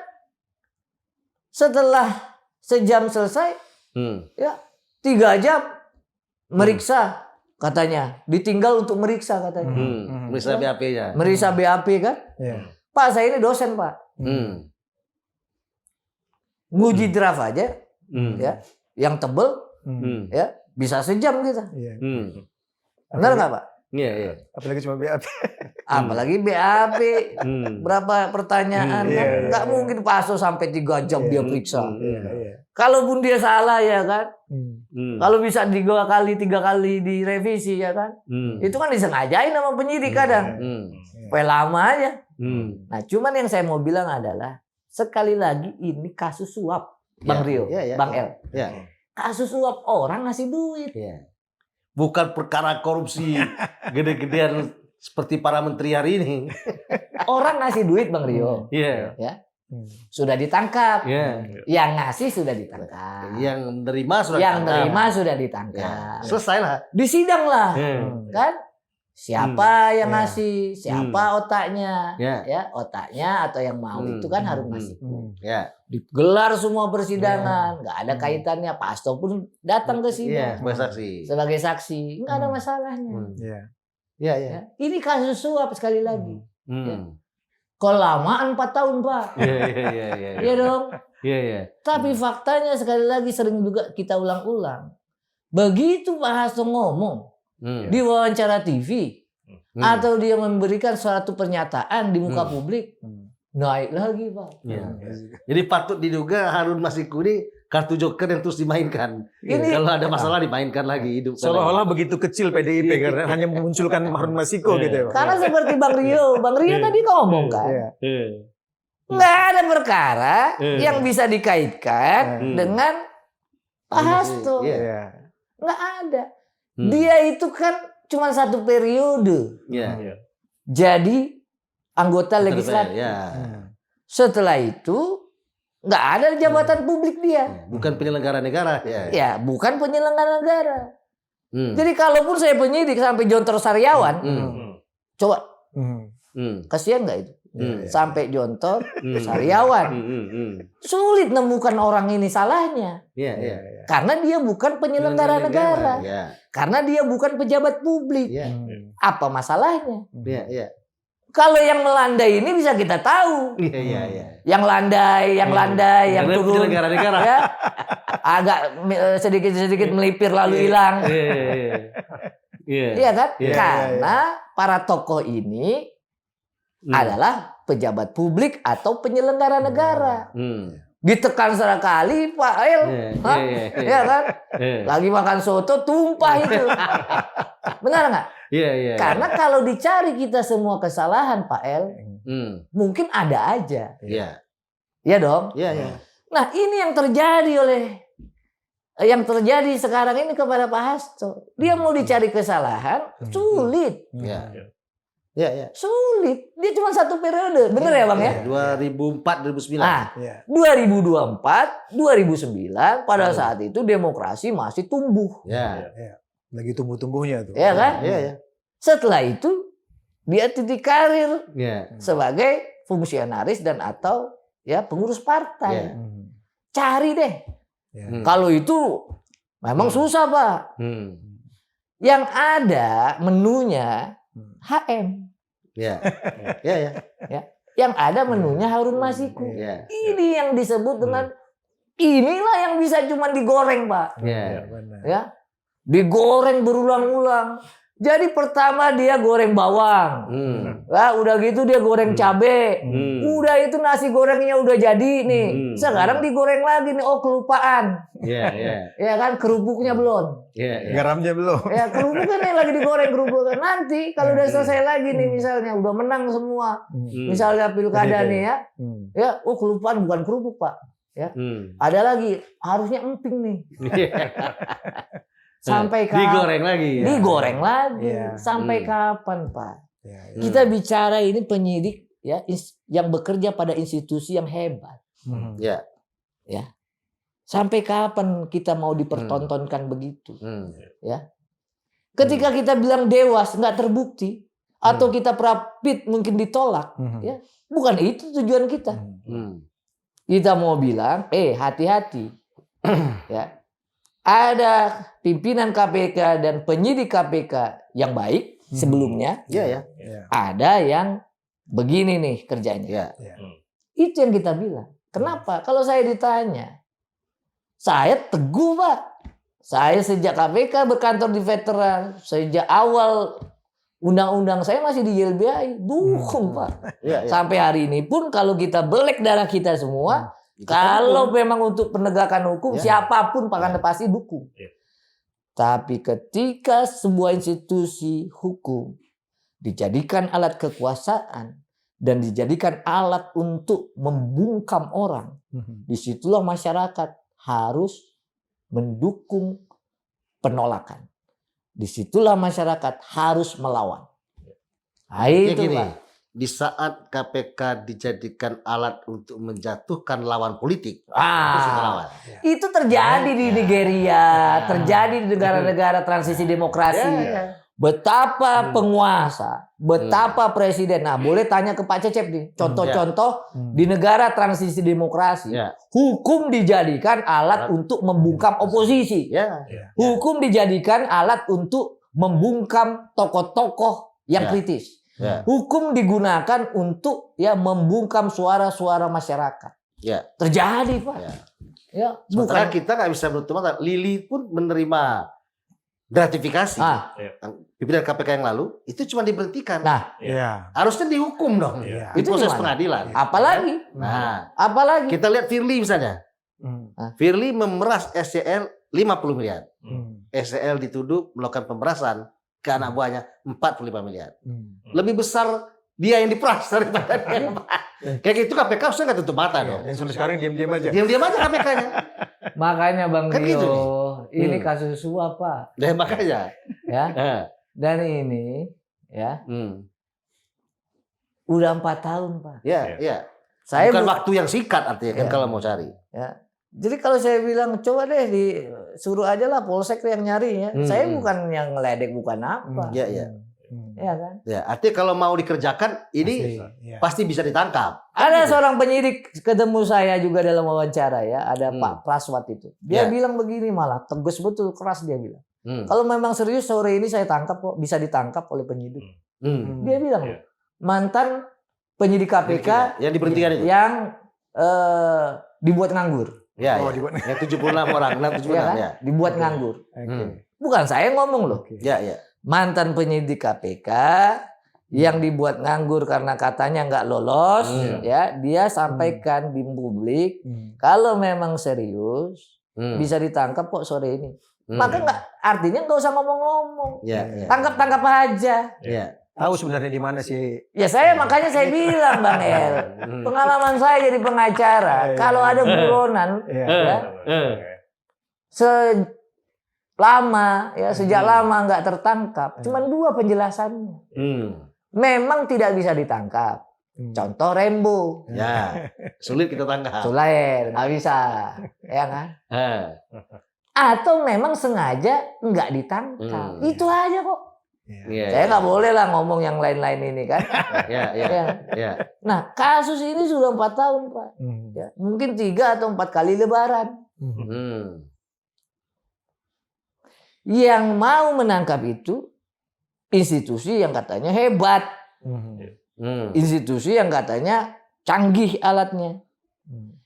setelah sejam selesai, ya 3 jam meriksa katanya, ditinggal untuk meriksa katanya. Meriksa BAP-nya. Meriksa BAP kan? Iya. Pak, saya ini dosen, Pak. Nguji draft aja, ya, yang tebel, ya, bisa sejam kita. Iya. Benar nggak, Pak? Iya, iya. Apalagi cuma BAP. Apalagi BAP, berapa pertanyaan, Iya, kan? iya, Nggak iya. mungkin Pak Hasto sampai 3 jam dia periksa. Iya. Kalaupun dia salah ya kan, Hmm. kalau bisa 3 kali direvisi ya kan, itu kan disengajain sama penyidik kadang, supaya lama aja. Nah, cuman yang saya mau bilang adalah sekali lagi ini kasus suap, Bang Rio, Bang El. Ya. Kasus suap orang ngasih duit. Ya. Bukan perkara korupsi gede-gedean seperti para menteri hari ini. Orang ngasih duit, Bang Rio. Iya. Ya. Sudah ditangkap. Iya. Yang ngasih sudah ditangkap. Yang menerima sudah Yang ditangkap. nerima sudah Ya. ditangkap. Selesai lah. Disidang lah. Kan? Siapa yang Ya. ngasih, siapa otaknya, Ya. ya otaknya atau yang mau itu kan harus ngasih. Ya. Digelar semua persidangan, nggak ada kaitannya. Pak Hasto pun datang ke sini Iya, sebagai saksi. sebagai saksi, nggak ada masalahnya. Iya. Iya, iya. Ya. Ini kasus suap sekali lagi. Hmm. Kelamaan 4 tahun, Pak. Iya, iya, iya, iya. Iya dong. Iya, iya. Tapi faktanya sekali lagi sering juga kita ulang-ulang. Begitu Pak Hasto ngomong di wawancara TV atau dia memberikan suatu pernyataan di muka publik, naik lagi, Pak. Iya. Jadi patut diduga Harun Masiku ini kartu joker yang terus dimainkan. Ini- Kalau ada masalah dimainkan lagi, hidupkan lagi. Seolah-olah begitu kecil PDIP karena hanya memunculkan Harun Masiku gitu ya. Pak. Karena seperti Bang Rio tadi ngomong kan, Iya. nggak ada perkara yang bisa dikaitkan dengan Pak Hasto. Iya. Iya. Nggak ada. Dia itu kan cuma 1 periode Iya. jadi anggota legislatif. Ya. Setelah itu nggak ada jabatan publik dia. Bukan penyelenggara negara. Ya. Ya, bukan penyelenggara negara. Jadi kalaupun saya penyidik sampai Jontor Sariawan, coba kasihan nggak itu? Sampai Jontor Sariawan. Sulit nemukan orang ini salahnya. Iya, iya. Karena dia bukan penyelenggara negara. Iya. Karena dia bukan pejabat publik. Iya. Apa masalahnya? Iya, iya. Kalau yang melandai ini bisa kita tahu. Iya, iya, iya. Yang landai, yang Karena turun. penyelenggara negara. Ya, agak sedikit-sedikit melipir lalu hilang. Iya, iya. Iya. Iya kan? Iya, Karena para tokoh ini adalah pejabat publik atau penyelenggara negara. Ditekan sekali Pak El, hah? Iya kan? Lagi makan soto tumpah itu. Benar nggak? Iya, iya. Karena kalau dicari kita semua kesalahan Pak El, mungkin ada aja. Iya. Iya dong. Iya, iya. Nah ini yang terjadi sekarang ini kepada Pak Hasto. Dia mau dicari kesalahan, sulit. Iya. Iya, iya. Sulit. Dia cuma 1 periode. Bener ya Bang ya? 2004, 2009. Nah, Iya. 2024, 2009 pada saat itu demokrasi masih tumbuh. Ya. Lagi tumbuh-tumbuhnya tuh. Ya kan? Iya, iya. Setelah itu dia titik karir Iya. sebagai fungsionaris dan atau ya pengurus partai. Iya. Cari deh. Ya. Kalau itu memang susah, Pak. Yang ada menunya HM. Iya. Iya, iya. Yang ada menunya Harun Masiku. Iya. Ini yang disebut dengan inilah yang bisa cuma digoreng, Pak. Iya. Benar. Ya. Digoreng berulang-ulang. Jadi pertama dia goreng bawang. Nah, udah gitu dia goreng cabe. Udah itu nasi gorengnya udah jadi nih. Sekarang digoreng lagi nih. Oh, kelupaan. Iya, iya. Ya kan, kerupuknya belum. Iya, iya. Garamnya belum. Ya, kerupuknya nih lagi digoreng kerupuknya. Nanti kalau udah selesai lagi nih misalnya udah menang semua. Misalnya pilkada nih ya. Ya, oh kelupaan bukan kerupuk, Pak. Ya. Ada lagi, harusnya emping nih. Sampai kapan? Digoreng lagi. Ya. Digoreng lagi. Iya. Sampai kapan, Pak? Ya, ya. Kita bicara ini penyidik ya yang bekerja pada institusi yang hebat. Ya. Ya. Sampai kapan kita mau dipertontonkan begitu? Ya. Ketika kita bilang dewas nggak terbukti atau kita prapit mungkin ditolak, ya. Bukan itu tujuan kita. Kita mau bilang, hati-hati. Ya. Ada pimpinan KPK dan penyidik KPK yang baik sebelumnya. Iya, ya. Ya. Ada yang begini nih kerjanya. Ya. Itu yang kita bilang. Kenapa? Kalau saya ditanya, saya teguh, Pak. Saya sejak KPK berkantor di veteran, sejak awal undang-undang saya masih di YLBHI, dukung, Pak. Ya, ya. Sampai hari ini pun kalau kita belek darah kita semua, kalau memang untuk penegakan hukum, siapapun pasti dukung. Tapi ketika sebuah institusi hukum dijadikan alat kekuasaan dan dijadikan alat untuk membungkam orang, disitulah masyarakat harus mendukung penolakan. Disitulah masyarakat harus melawan. Nah, itu, gini, Pak. di saat KPK dijadikan alat untuk menjatuhkan lawan politik, itu sudah lawan. Itu terjadi di Nigeria, terjadi di negara-negara transisi demokrasi. Betapa penguasa, betapa presiden. Nah, boleh tanya ke Pak Cecep nih, contoh-contoh di negara transisi demokrasi, hukum dijadikan alat untuk membungkam oposisi. Hukum dijadikan alat untuk membungkam tokoh-tokoh yang kritis. Hukum digunakan untuk membungkam suara-suara masyarakat. Terjadi, Pak. Sementara kita nggak bisa menutup mata. Lili pun menerima gratifikasi. Pimpinan KPK yang lalu itu cuma diberhentikan. Nah, harusnya dihukum dong. Di Itu proses gimana? pengadilan. Apalagi? Apalagi? Kita lihat Firly misalnya. Firly memeras SCL 50 miliar. SCL dituduh melakukan pemerasan ke anak buahnya 45 miliar. Lebih besar dia yang diperas daripada dia. Kayak gitu KPK harusnya nggak tutup mata dong. Yang sampai sekarang diam-diam aja. Diam-diam aja KPK-nya. Makanya Bang Kan Rio, gitu ini kasus suap, Pak. Dan makanya. Ya. Dan ini udah 4 tahun, Pak. Iya. Saya bukan waktu yang singkat artinya kan kalau mau cari. Ya. Jadi kalau saya bilang coba deh disuruh aja lah Polsek yang nyari ya. Saya bukan yang ngeledek, bukan apa. Iya. Ya kan? Ya, artinya kalau mau dikerjakan ini pasti bisa ditangkap. Ada seorang penyidik ketemu saya juga dalam wawancara ya, ada Pak Praswat itu. Dia bilang begini, malah tegas betul, keras dia bilang. Kalau memang serius sore ini saya tangkap kok, bisa ditangkap oleh penyidik. Dia bilang mantan penyidik KPK yang diberhentikan itu. Yang dibuat nganggur. Ya. Yang 76 orang, 76 kan? Dibuat nganggur. Bukan saya ngomong loh. Ya. Mantan penyidik KPK yang dibuat nganggur karena katanya nggak lolos, dia sampaikan di publik kalau memang serius bisa ditangkap kok sore ini. Maka artinya nggak usah ngomong-ngomong, tangkap aja. Tahu sebenarnya di mana sih? Ya makanya saya bilang Bang El, pengalaman saya jadi pengacara, kalau ada buronan, sejak lama nggak tertangkap, cuma 2 penjelasannya. Memang tidak bisa ditangkap. Contoh Rembo. Ya, sulit kita tangkap. Sulit, nggak bisa, ya kan? Atau memang sengaja nggak ditangkap. Itu aja kok. Saya nggak boleh lah ngomong yang lain-lain ini kan. Nah, kasus ini sudah 4 tahun, Pak. Mungkin 3 atau 4 kali Lebaran. Yang mau menangkap itu institusi yang katanya hebat, institusi yang katanya canggih alatnya,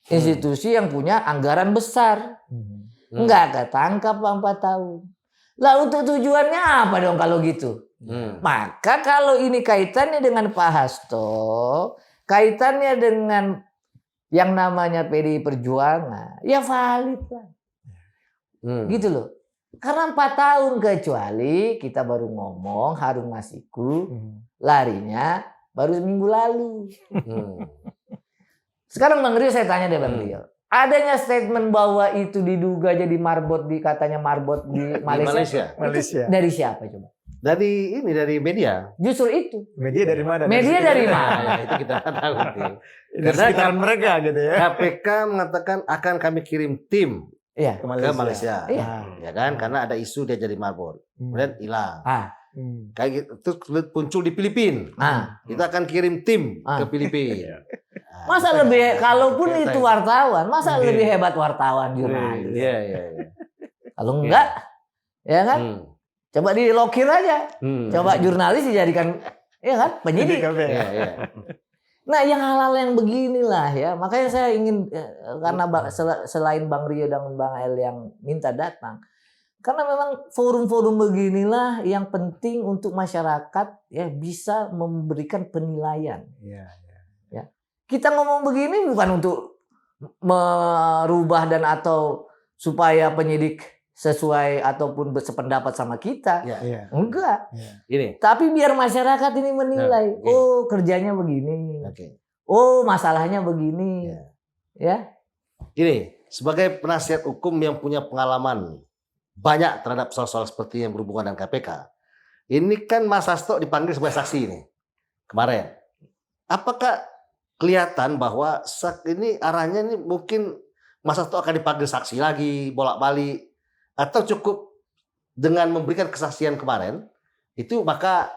institusi yang punya anggaran besar, nggak ketangkap 4 tahun. Lah untuk tujuannya apa dong kalau gitu? Maka kalau ini kaitannya dengan Pak Hasto, kaitannya dengan yang namanya PDI Perjuangan, ya valid lah. Gitu loh. Karena 4 tahun kecuali kita baru ngomong Harun Masiku larinya baru minggu lalu. Sekarang Bang Rio saya tanya deh Bang Rio. Adanya statement bahwa itu diduga jadi marbot katanya marbot di Malaysia. Malaysia. Dari siapa coba? Dari media. Justru itu. Media dari mana? Media dari mana? Nah, itu kita nggak tahu. Dari sekitar mereka gitu ya. KPK mengatakan akan kami kirim tim Iya. ke Malaysia. Iya. Ya kan? Karena ada isu dia jadi marbot. Kemudian hilang. Kayak gitu terus muncul di Filipina. Kita akan kirim tim ke Filipina. Masa lebih kalaupun itu wartawan, masa lebih hebat wartawan jurnalis? Iya. Kalau enggak, ya kan? Coba dilokir aja. Coba jurnalis dijadikan, ya kan? Penyidik. Iya. Nah, yang hal-hal yang beginilah ya. Makanya saya ingin karena selain Bang Rio dan Bang El yang minta datang, karena memang forum-forum beginilah yang penting untuk masyarakat ya bisa memberikan penilaian. Ya. Kita ngomong begini bukan untuk merubah dan atau supaya penyidik sesuai ataupun sependapat sama kita. Enggak. Ini. Tapi biar masyarakat ini menilai, oh kerjanya begini. Oh masalahnya begini. Ya. Gini, sebagai penasihat hukum yang punya pengalaman banyak terhadap soal-soal seperti yang berhubungan dengan KPK. Ini kan Mas Hasto dipanggil sebagai saksi ini kemarin. Apakah kelihatan bahwa ini arahnya ini mungkin Mas Hasto akan dipanggil saksi lagi bolak-balik, atau cukup dengan memberikan kesaksian kemarin itu maka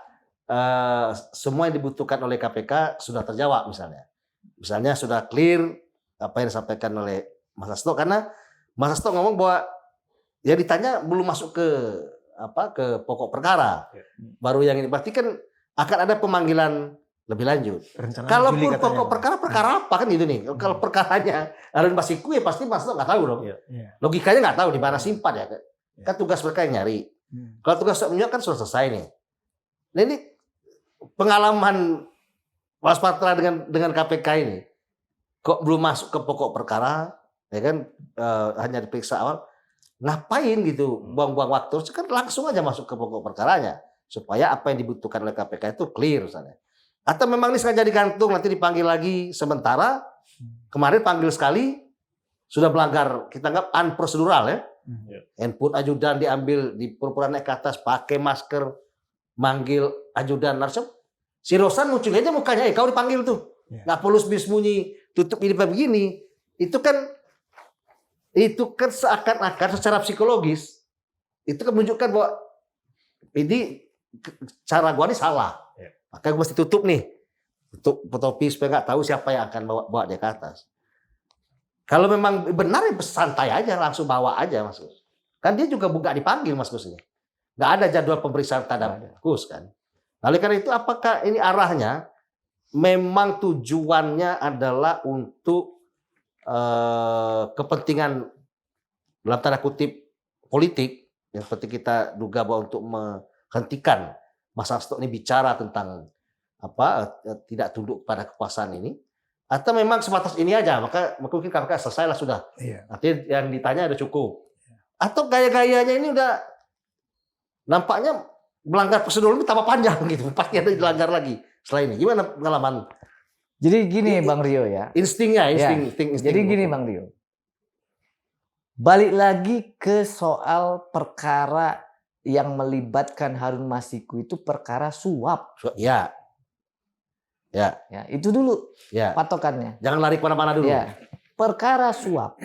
semua yang dibutuhkan oleh KPK sudah terjawab misalnya sudah clear apa yang disampaikan oleh Mas Hasto, karena Mas Hasto ngomong bahwa ya ditanya belum masuk ke pokok perkara, baru yang ini berarti kan akan ada pemanggilan lebih lanjut. Kalaupun pokok perkara apa kan itu nih. Kalau perkaranya Harun Masiku ya pasti Mas Hasto nggak tahu dong. Logikanya nggak tahu di mana simpan ya. Kan tugas mereka yang nyari. Kalau tugas menyuap kan sudah selesai nih. Nah ini pengalaman Mas Patra dengan KPK ini kok belum masuk ke pokok perkara, ya kan hanya diperiksa awal. Ngapain gitu buang-buang waktu? Kan langsung aja masuk ke pokok perkaranya supaya apa yang dibutuhkan oleh KPK itu clear misalnya. Atau memang ini sengaja digantung nanti dipanggil lagi sementara. Kemarin panggil sekali sudah melanggar, kita anggap unprosedural ya. Handphone ajudan diambil, di pura-pura naik ke atas pakai masker, manggil ajudan langsung. Si Rosan muncul aja mukanya, kau dipanggil tuh. Nggak perlu sembunyi, tutup ini begini. Itu kan seakan-akan secara psikologis itu kan menunjukkan bahwa ini cara gua ini salah. Maka gue mesti tutup nih. Tutup topi supaya nggak tahu siapa yang akan bawa dia ke atas. Kalau memang benar ya santai aja, langsung bawa aja Mas Gus. Kan dia juga nggak dipanggil Mas Gus ini. Nggak ada jadwal pemeriksaan terhadap Gus kan. Oleh karena itu apakah ini arahnya memang tujuannya adalah untuk kepentingan dalam tanda kutip politik yang seperti kita duga bahwa untuk menghentikan Mas Hasto ini bicara tentang tidak tunduk pada kekuasaan ini, atau memang sebatas ini aja maka mungkin KPK selesai lah sudah. Artinya yang ditanya udah cukup. Atau gaya-gayanya ini udah nampaknya melanggar prosedur ini tambah panjang gitu, pasti ada dilanggar lagi setelah ini. Gimana pengalaman? Jadi gini Bang Rio ya. Insting. Jadi gini Bang Rio. Balik lagi ke soal perkara yang melibatkan Harun Masiku itu perkara suap. Ya, itu dulu patokannya. Jangan lari kemana-mana dulu. Ya, perkara suap.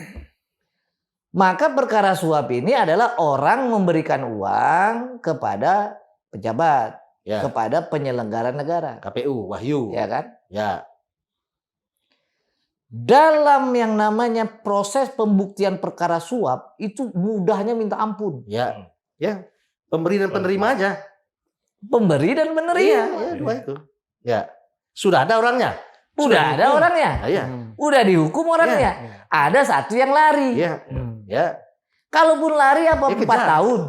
Maka perkara suap ini adalah orang memberikan uang kepada pejabat, kepada penyelenggara negara. KPU, Wahyu. Ya kan? Ya. Dalam yang namanya proses pembuktian perkara suap itu mudahnya minta ampun. Ya. Pemberi dan penerima aja. Pemberi dan penerima. Dua itu. Ya. Sudah ada orangnya. Udah ada orangnya. Udah dihukum orangnya. Ada satu yang lari. Ya. Kalaupun lari apa 4 tahun?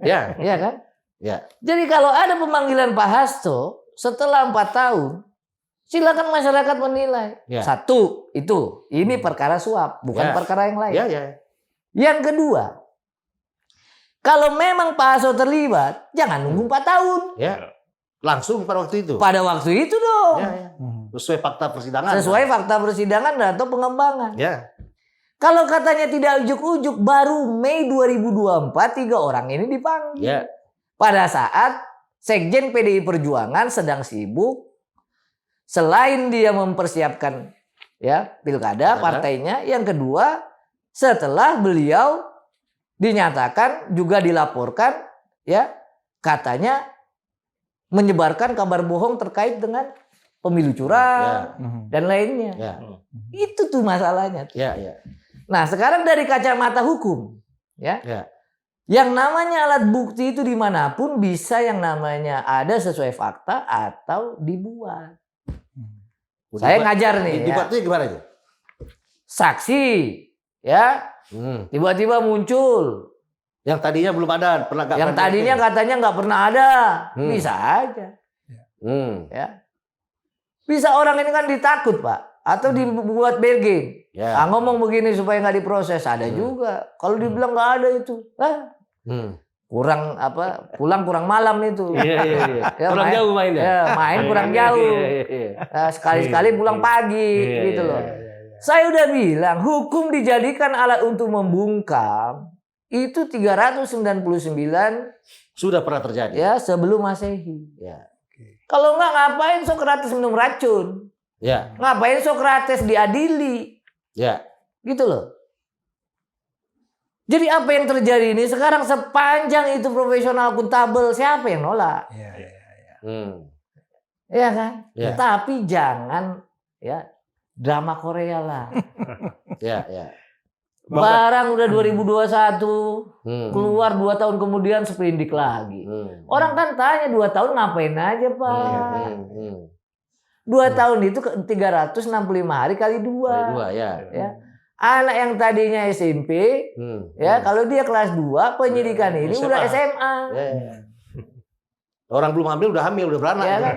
Ya. Iya kan? Ya. Jadi kalau ada pemanggilan Pak Hasto setelah 4 tahun, silakan masyarakat menilai. Ya. Satu, ini perkara suap, bukan Ya. perkara yang lain. Ya, ya. Yang kedua, kalau memang Pak Hasto terlibat, jangan nunggu 4 tahun. Ya. Langsung pada waktu itu. Pada waktu itu dong. Ya, ya. Sesuai fakta persidangan. Sesuai fakta persidangan atau pengembangan. Ya. Kalau katanya tidak ujuk-ujuk, baru Mei 2024 3 orang ini dipanggil. Ya. Pada saat Sekjen PDI Perjuangan sedang sibuk, selain dia mempersiapkan ya pilkada partainya, yang kedua setelah beliau dinyatakan juga dilaporkan ya katanya menyebarkan kabar bohong terkait dengan pemilu curang dan lainnya. Ya. Itu tuh masalahnya. Ya, ya. Nah, sekarang dari kacamata hukum, ya. Ya. Yang namanya alat bukti itu dimanapun bisa yang namanya ada sesuai fakta atau dibuat. Saya ngajar nih. Ya. Dibuatnya gimana itu? Saksi, ya, tiba-tiba muncul. Yang tadinya belum ada, Yang tadinya katanya nggak pernah ada, bisa aja. Ya. Bisa orang ini kan ditakut Pak, atau dibuat bergen. Ya. Ngomong begini supaya nggak diproses, ada juga. Kalau dibilang nggak ada itu, kurang apa? Pulang kurang malam itu. Iya. Ya, Kurang jauh mainnya. Ya, main kurang jauh. Sekali-sekali pulang pagi, gitu loh. Saya udah bilang hukum dijadikan alat untuk membungkam. Itu 399 sudah pernah terjadi. ya sebelum Masehi. Ya. Kalau nggak ngapain Sokrates minum racun? Ya. Ngapain Sokrates diadili? Ya. Gitu loh. Jadi apa yang terjadi ini sekarang sepanjang itu profesional akuntabel, siapa yang nolak? Iya kan? Ya. Tapi jangan ya drama Korea lah. Ya, ya. Barang udah 2021, keluar 2 tahun kemudian seprindik lagi. Orang kan tanya 2 tahun ngapain aja Pak? 2 tahun itu 365 hari kali 2. Ya. Anak yang tadinya SMP, ya kalau dia kelas 2 penyidikan ini SMA. udah SMA. Ya. Orang belum hamil udah beranak. Ya kan?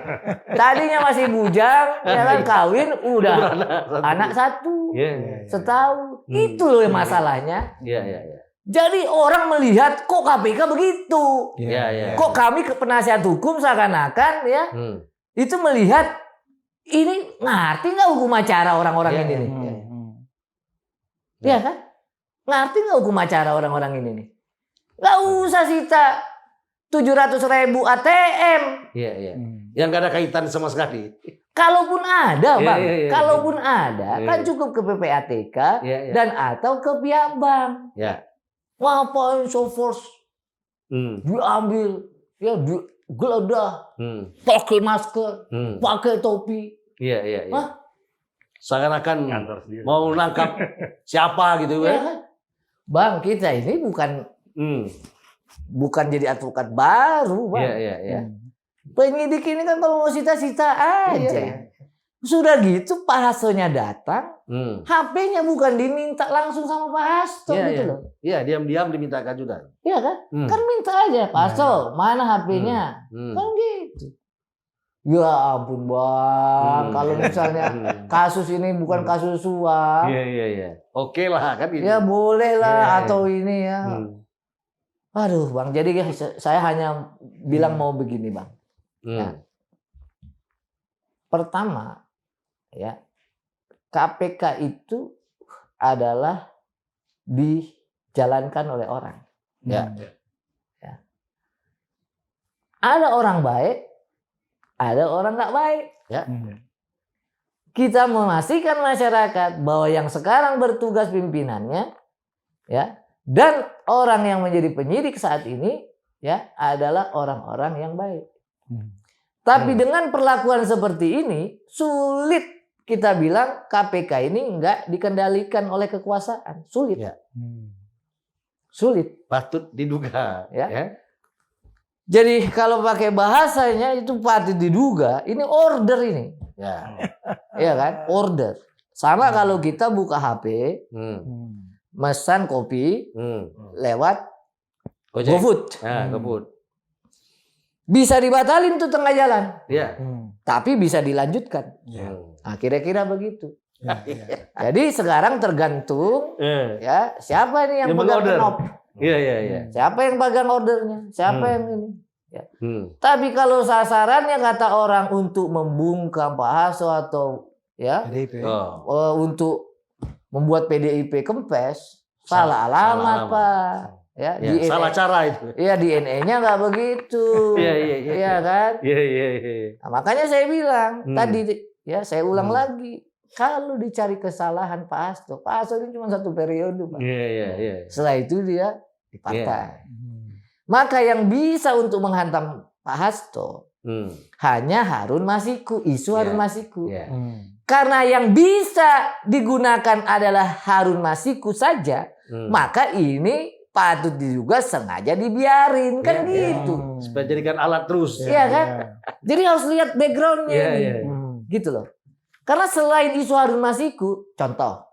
Tadinya masih bujang, ya kan kawin udah anak 1. Setahun. Itu loh masalahnya. Iya. Jadi orang melihat kok KPK begitu. Iya. Kok kami penasihat hukum seakan-akan ya itu melihat ini ngerti nggak hukum acara orang-orang ini nih? Iya kan? Ngerti nggak hukum acara orang-orang ini nih? Nggak usah sita 700.000 ATM. Iya. Yang nggak ada kaitan sama sekali. Kalaupun ada, Bang. Iya. Kalaupun ada, kan cukup ke PPATK dan atau ke pihak bank. Ya. Ngapain so force diambil, ya digeledah, pakai masker, pakai topi. Iya. Hah? Seakan-akan Kantor sendiri. mau nangkap siapa gitu Ya kan? kan? Bang, kita ini bukan jadi advokat baru, Bang. Iya. Penyidik ini kan kalau mau sita-sita aja. Iya. Sudah gitu Pak Hastonya datang, Hmm. HP-nya bukan diminta langsung sama Pak Hasto Iya, gitu iya. loh. Iya, diam-diam diminta ajudan. Iya kan? Hmm. Kan minta aja, Pak Hasto, mana HP-nya? Hmm. Kan gitu. Ya ampun Bang, kalau misalnya kasus ini bukan kasus suap, Iya. Oke lah kan gitu. ya boleh lah Iya, iya. atau ini ya. Aduh Bang, jadi saya hanya bilang mau begini Bang. Nah, pertama, ya KPK itu adalah dijalankan oleh orang. Ya. Ada orang baik, ada orang nggak baik. Ya. Kita memastikan masyarakat bahwa yang sekarang bertugas pimpinannya, ya, dan orang yang menjadi penyidik saat ini, ya, adalah orang-orang yang baik. Tapi dengan perlakuan seperti ini, sulit kita bilang KPK ini nggak dikendalikan oleh kekuasaan. Sulit. Ya. Sulit. Patut diduga. Ya. Jadi kalau pakai bahasanya itu patut diduga, ini order ini. Ya. Iya kan? Order. Sama kalau kita buka HP, mesan kopi lewat Gojek. GoFood. Ya, GoFood. Bisa dibatalin tuh tengah jalan, Ya. tapi bisa dilanjutkan. Ya. Nah, kira-kira begitu. Ya, ya. Jadi sekarang tergantung ya siapa nih yang Yang pegang mengorder. knob, Iya, iya, iya. siapa yang pegang ordernya, siapa yang ini. Hmm. Tapi kalau sasarannya kata orang untuk membungkam Pak Hasto atau ya PDIP. untuk membuat PDIP kempes, salah alamat alamat. Pak. Ya, Ya, salah cara itu. Iya, DNA-nya nggak begitu. Iya, iya, iya. Iya kan? Iya, iya, iya. Nah, makanya saya bilang tadi ya saya ulang Hmm. lagi. Kalau dicari kesalahan Pak Hasto ini cuma 1 periode, Pak. Iya, iya, iya. Setelah itu dia di partai. Hmm. Maka yang bisa untuk menghantam Pak Hasto Hmm. hanya Harun Masiku, isu Iya. Harun Masiku. Iya. Karena yang bisa digunakan adalah Harun Masiku saja, maka ini patut juga sengaja dibiarin kan Iya, gitu. Supaya jadikan alat terus. Iya kan? Jadi harus lihat backgroundnya Iya, ini. iya. Gitu loh. Karena selain isu Harun Masiku, contoh,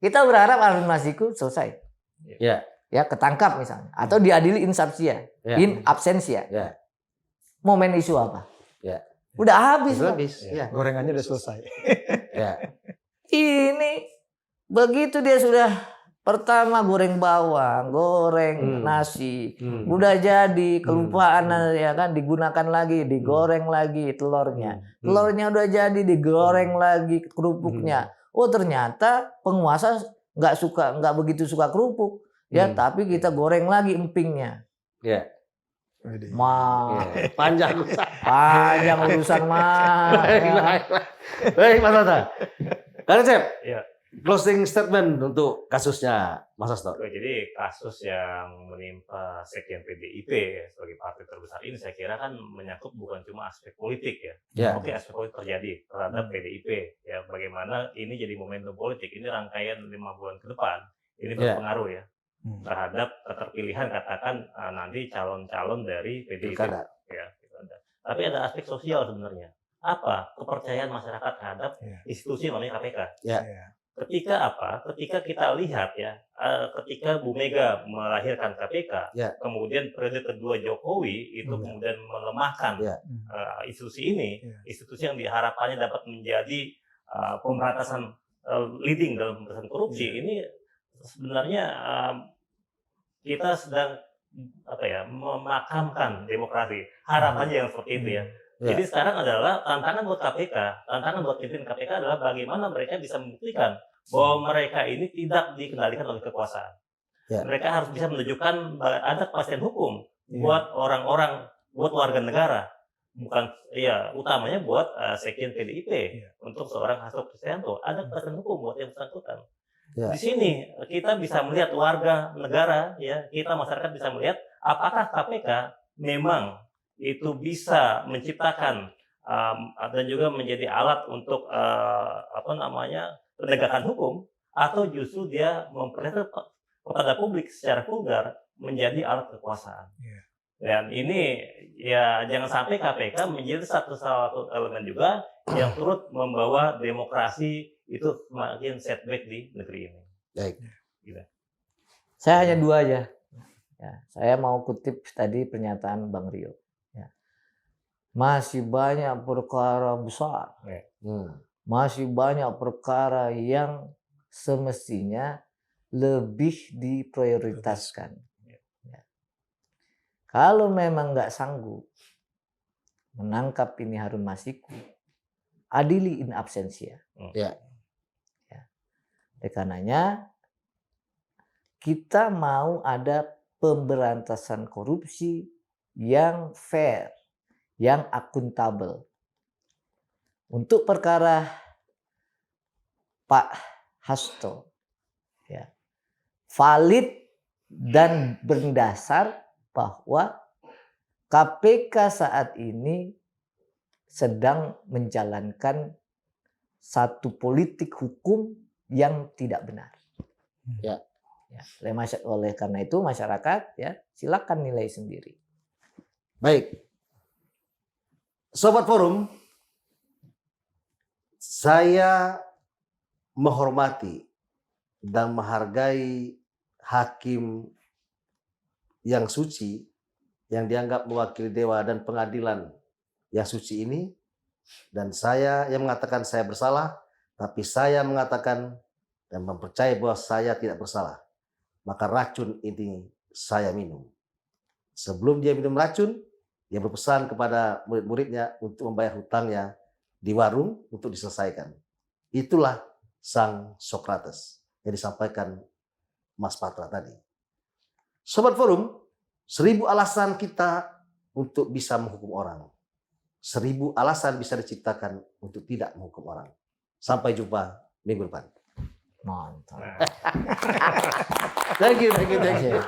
kita berharap Harun Masiku selesai. Ya. Ya, ketangkap misalnya. Atau diadili in absentia. Ya. In absentia. Ya. Momen isu apa? Ya. Udah habis. Pak. Habis. Ya. Gorengannya udah selesai. Ya. Ini begitu dia sudah pertama goreng bawang, goreng nasi, udah jadi kelupaan ya kan, digunakan lagi, digoreng lagi telurnya, telurnya udah jadi digoreng lagi kerupuknya. Oh ternyata penguasa nggak begitu suka kerupuk ya, tapi kita goreng lagi empingnya. Ya. Panjang urusan mah. Baik, Mas Hasto. Kang Cep. Ya. Closing statement untuk kasusnya Mas Hasto. Jadi kasus yang menimpa Sekjen PDIP sebagai partai terbesar ini saya kira kan menyangkut bukan cuma aspek politik ya. Ya. Oke, aspek politik terjadi terhadap PDIP ya, bagaimana ini jadi momentum politik, ini rangkaian 5 bulan ke depan ini berpengaruh ya terhadap keterpilihan katakan nanti calon-calon dari PDIP ya. Tapi ada aspek sosial sebenarnya. Apa? Kepercayaan masyarakat terhadap institusi namanya KPK. Ya. Ketika kita lihat ya, ketika Bu Mega melahirkan KPK, kemudian periode kedua Jokowi itu kemudian melemahkan institusi ini, institusi yang diharapkannya dapat menjadi pemberantasan leading dalam pemberantasan korupsi, ini sebenarnya kita sedang memakamkan demokrasi. Harapannya yang seperti itu ya. Jadi sekarang adalah tantangan buat KPK, tantangan buat pimpinan KPK adalah bagaimana mereka bisa membuktikan bahwa mereka ini tidak dikendalikan oleh kekuasaan. Mereka harus bisa menunjukkan ada kepastian hukum buat orang-orang, buat warga negara, bukan utamanya buat Sekjen PDIP untuk seorang Hasto Kristianto. Ada kepastian hukum buat yang bersangkutan. Di sini kita bisa melihat warga negara, ya kita masyarakat bisa melihat apakah KPK memang itu bisa menciptakan dan juga menjadi alat untuk penegakan hukum, atau justru dia memperlihatkan kepada publik secara vulgar menjadi alat kekuasaan. Dan ini ya jangan sampai KPK menjadi satu elemen juga yang turut membawa demokrasi itu semakin setback di negeri ini. Baik. Saya hanya 2 aja. Ya, saya mau kutip tadi pernyataan Bang Rio. Masih banyak perkara besar, masih banyak perkara yang semestinya lebih diprioritaskan. Ya. Kalau memang nggak sanggup menangkap ini Harun Masiku, adili in absentia. Ya. Oleh karenanya kita mau ada pemberantasan korupsi yang fair, yang akuntabel. Untuk perkara Pak Hasto, ya, valid dan berdasar bahwa KPK saat ini sedang menjalankan satu politik hukum yang tidak benar. Ya. Oleh karena itu masyarakat ya silakan nilai sendiri. Baik. Sobat Forum, saya menghormati dan menghargai hakim yang suci, yang dianggap mewakili dewa dan pengadilan yang suci ini, dan saya yang mengatakan saya bersalah, tapi saya mengatakan dan mempercayai bahwa saya tidak bersalah, maka racun ini saya minum. Sebelum dia minum racun, dia berpesan kepada murid-muridnya untuk membayar hutangnya di warung untuk diselesaikan. Itulah sang Sokrates yang disampaikan Mas Patra tadi. Sobat Forum, 1000 alasan kita untuk bisa menghukum orang. 1000 alasan bisa diciptakan untuk tidak menghukum orang. Sampai jumpa minggu depan. Mantap. Nah. Thank you.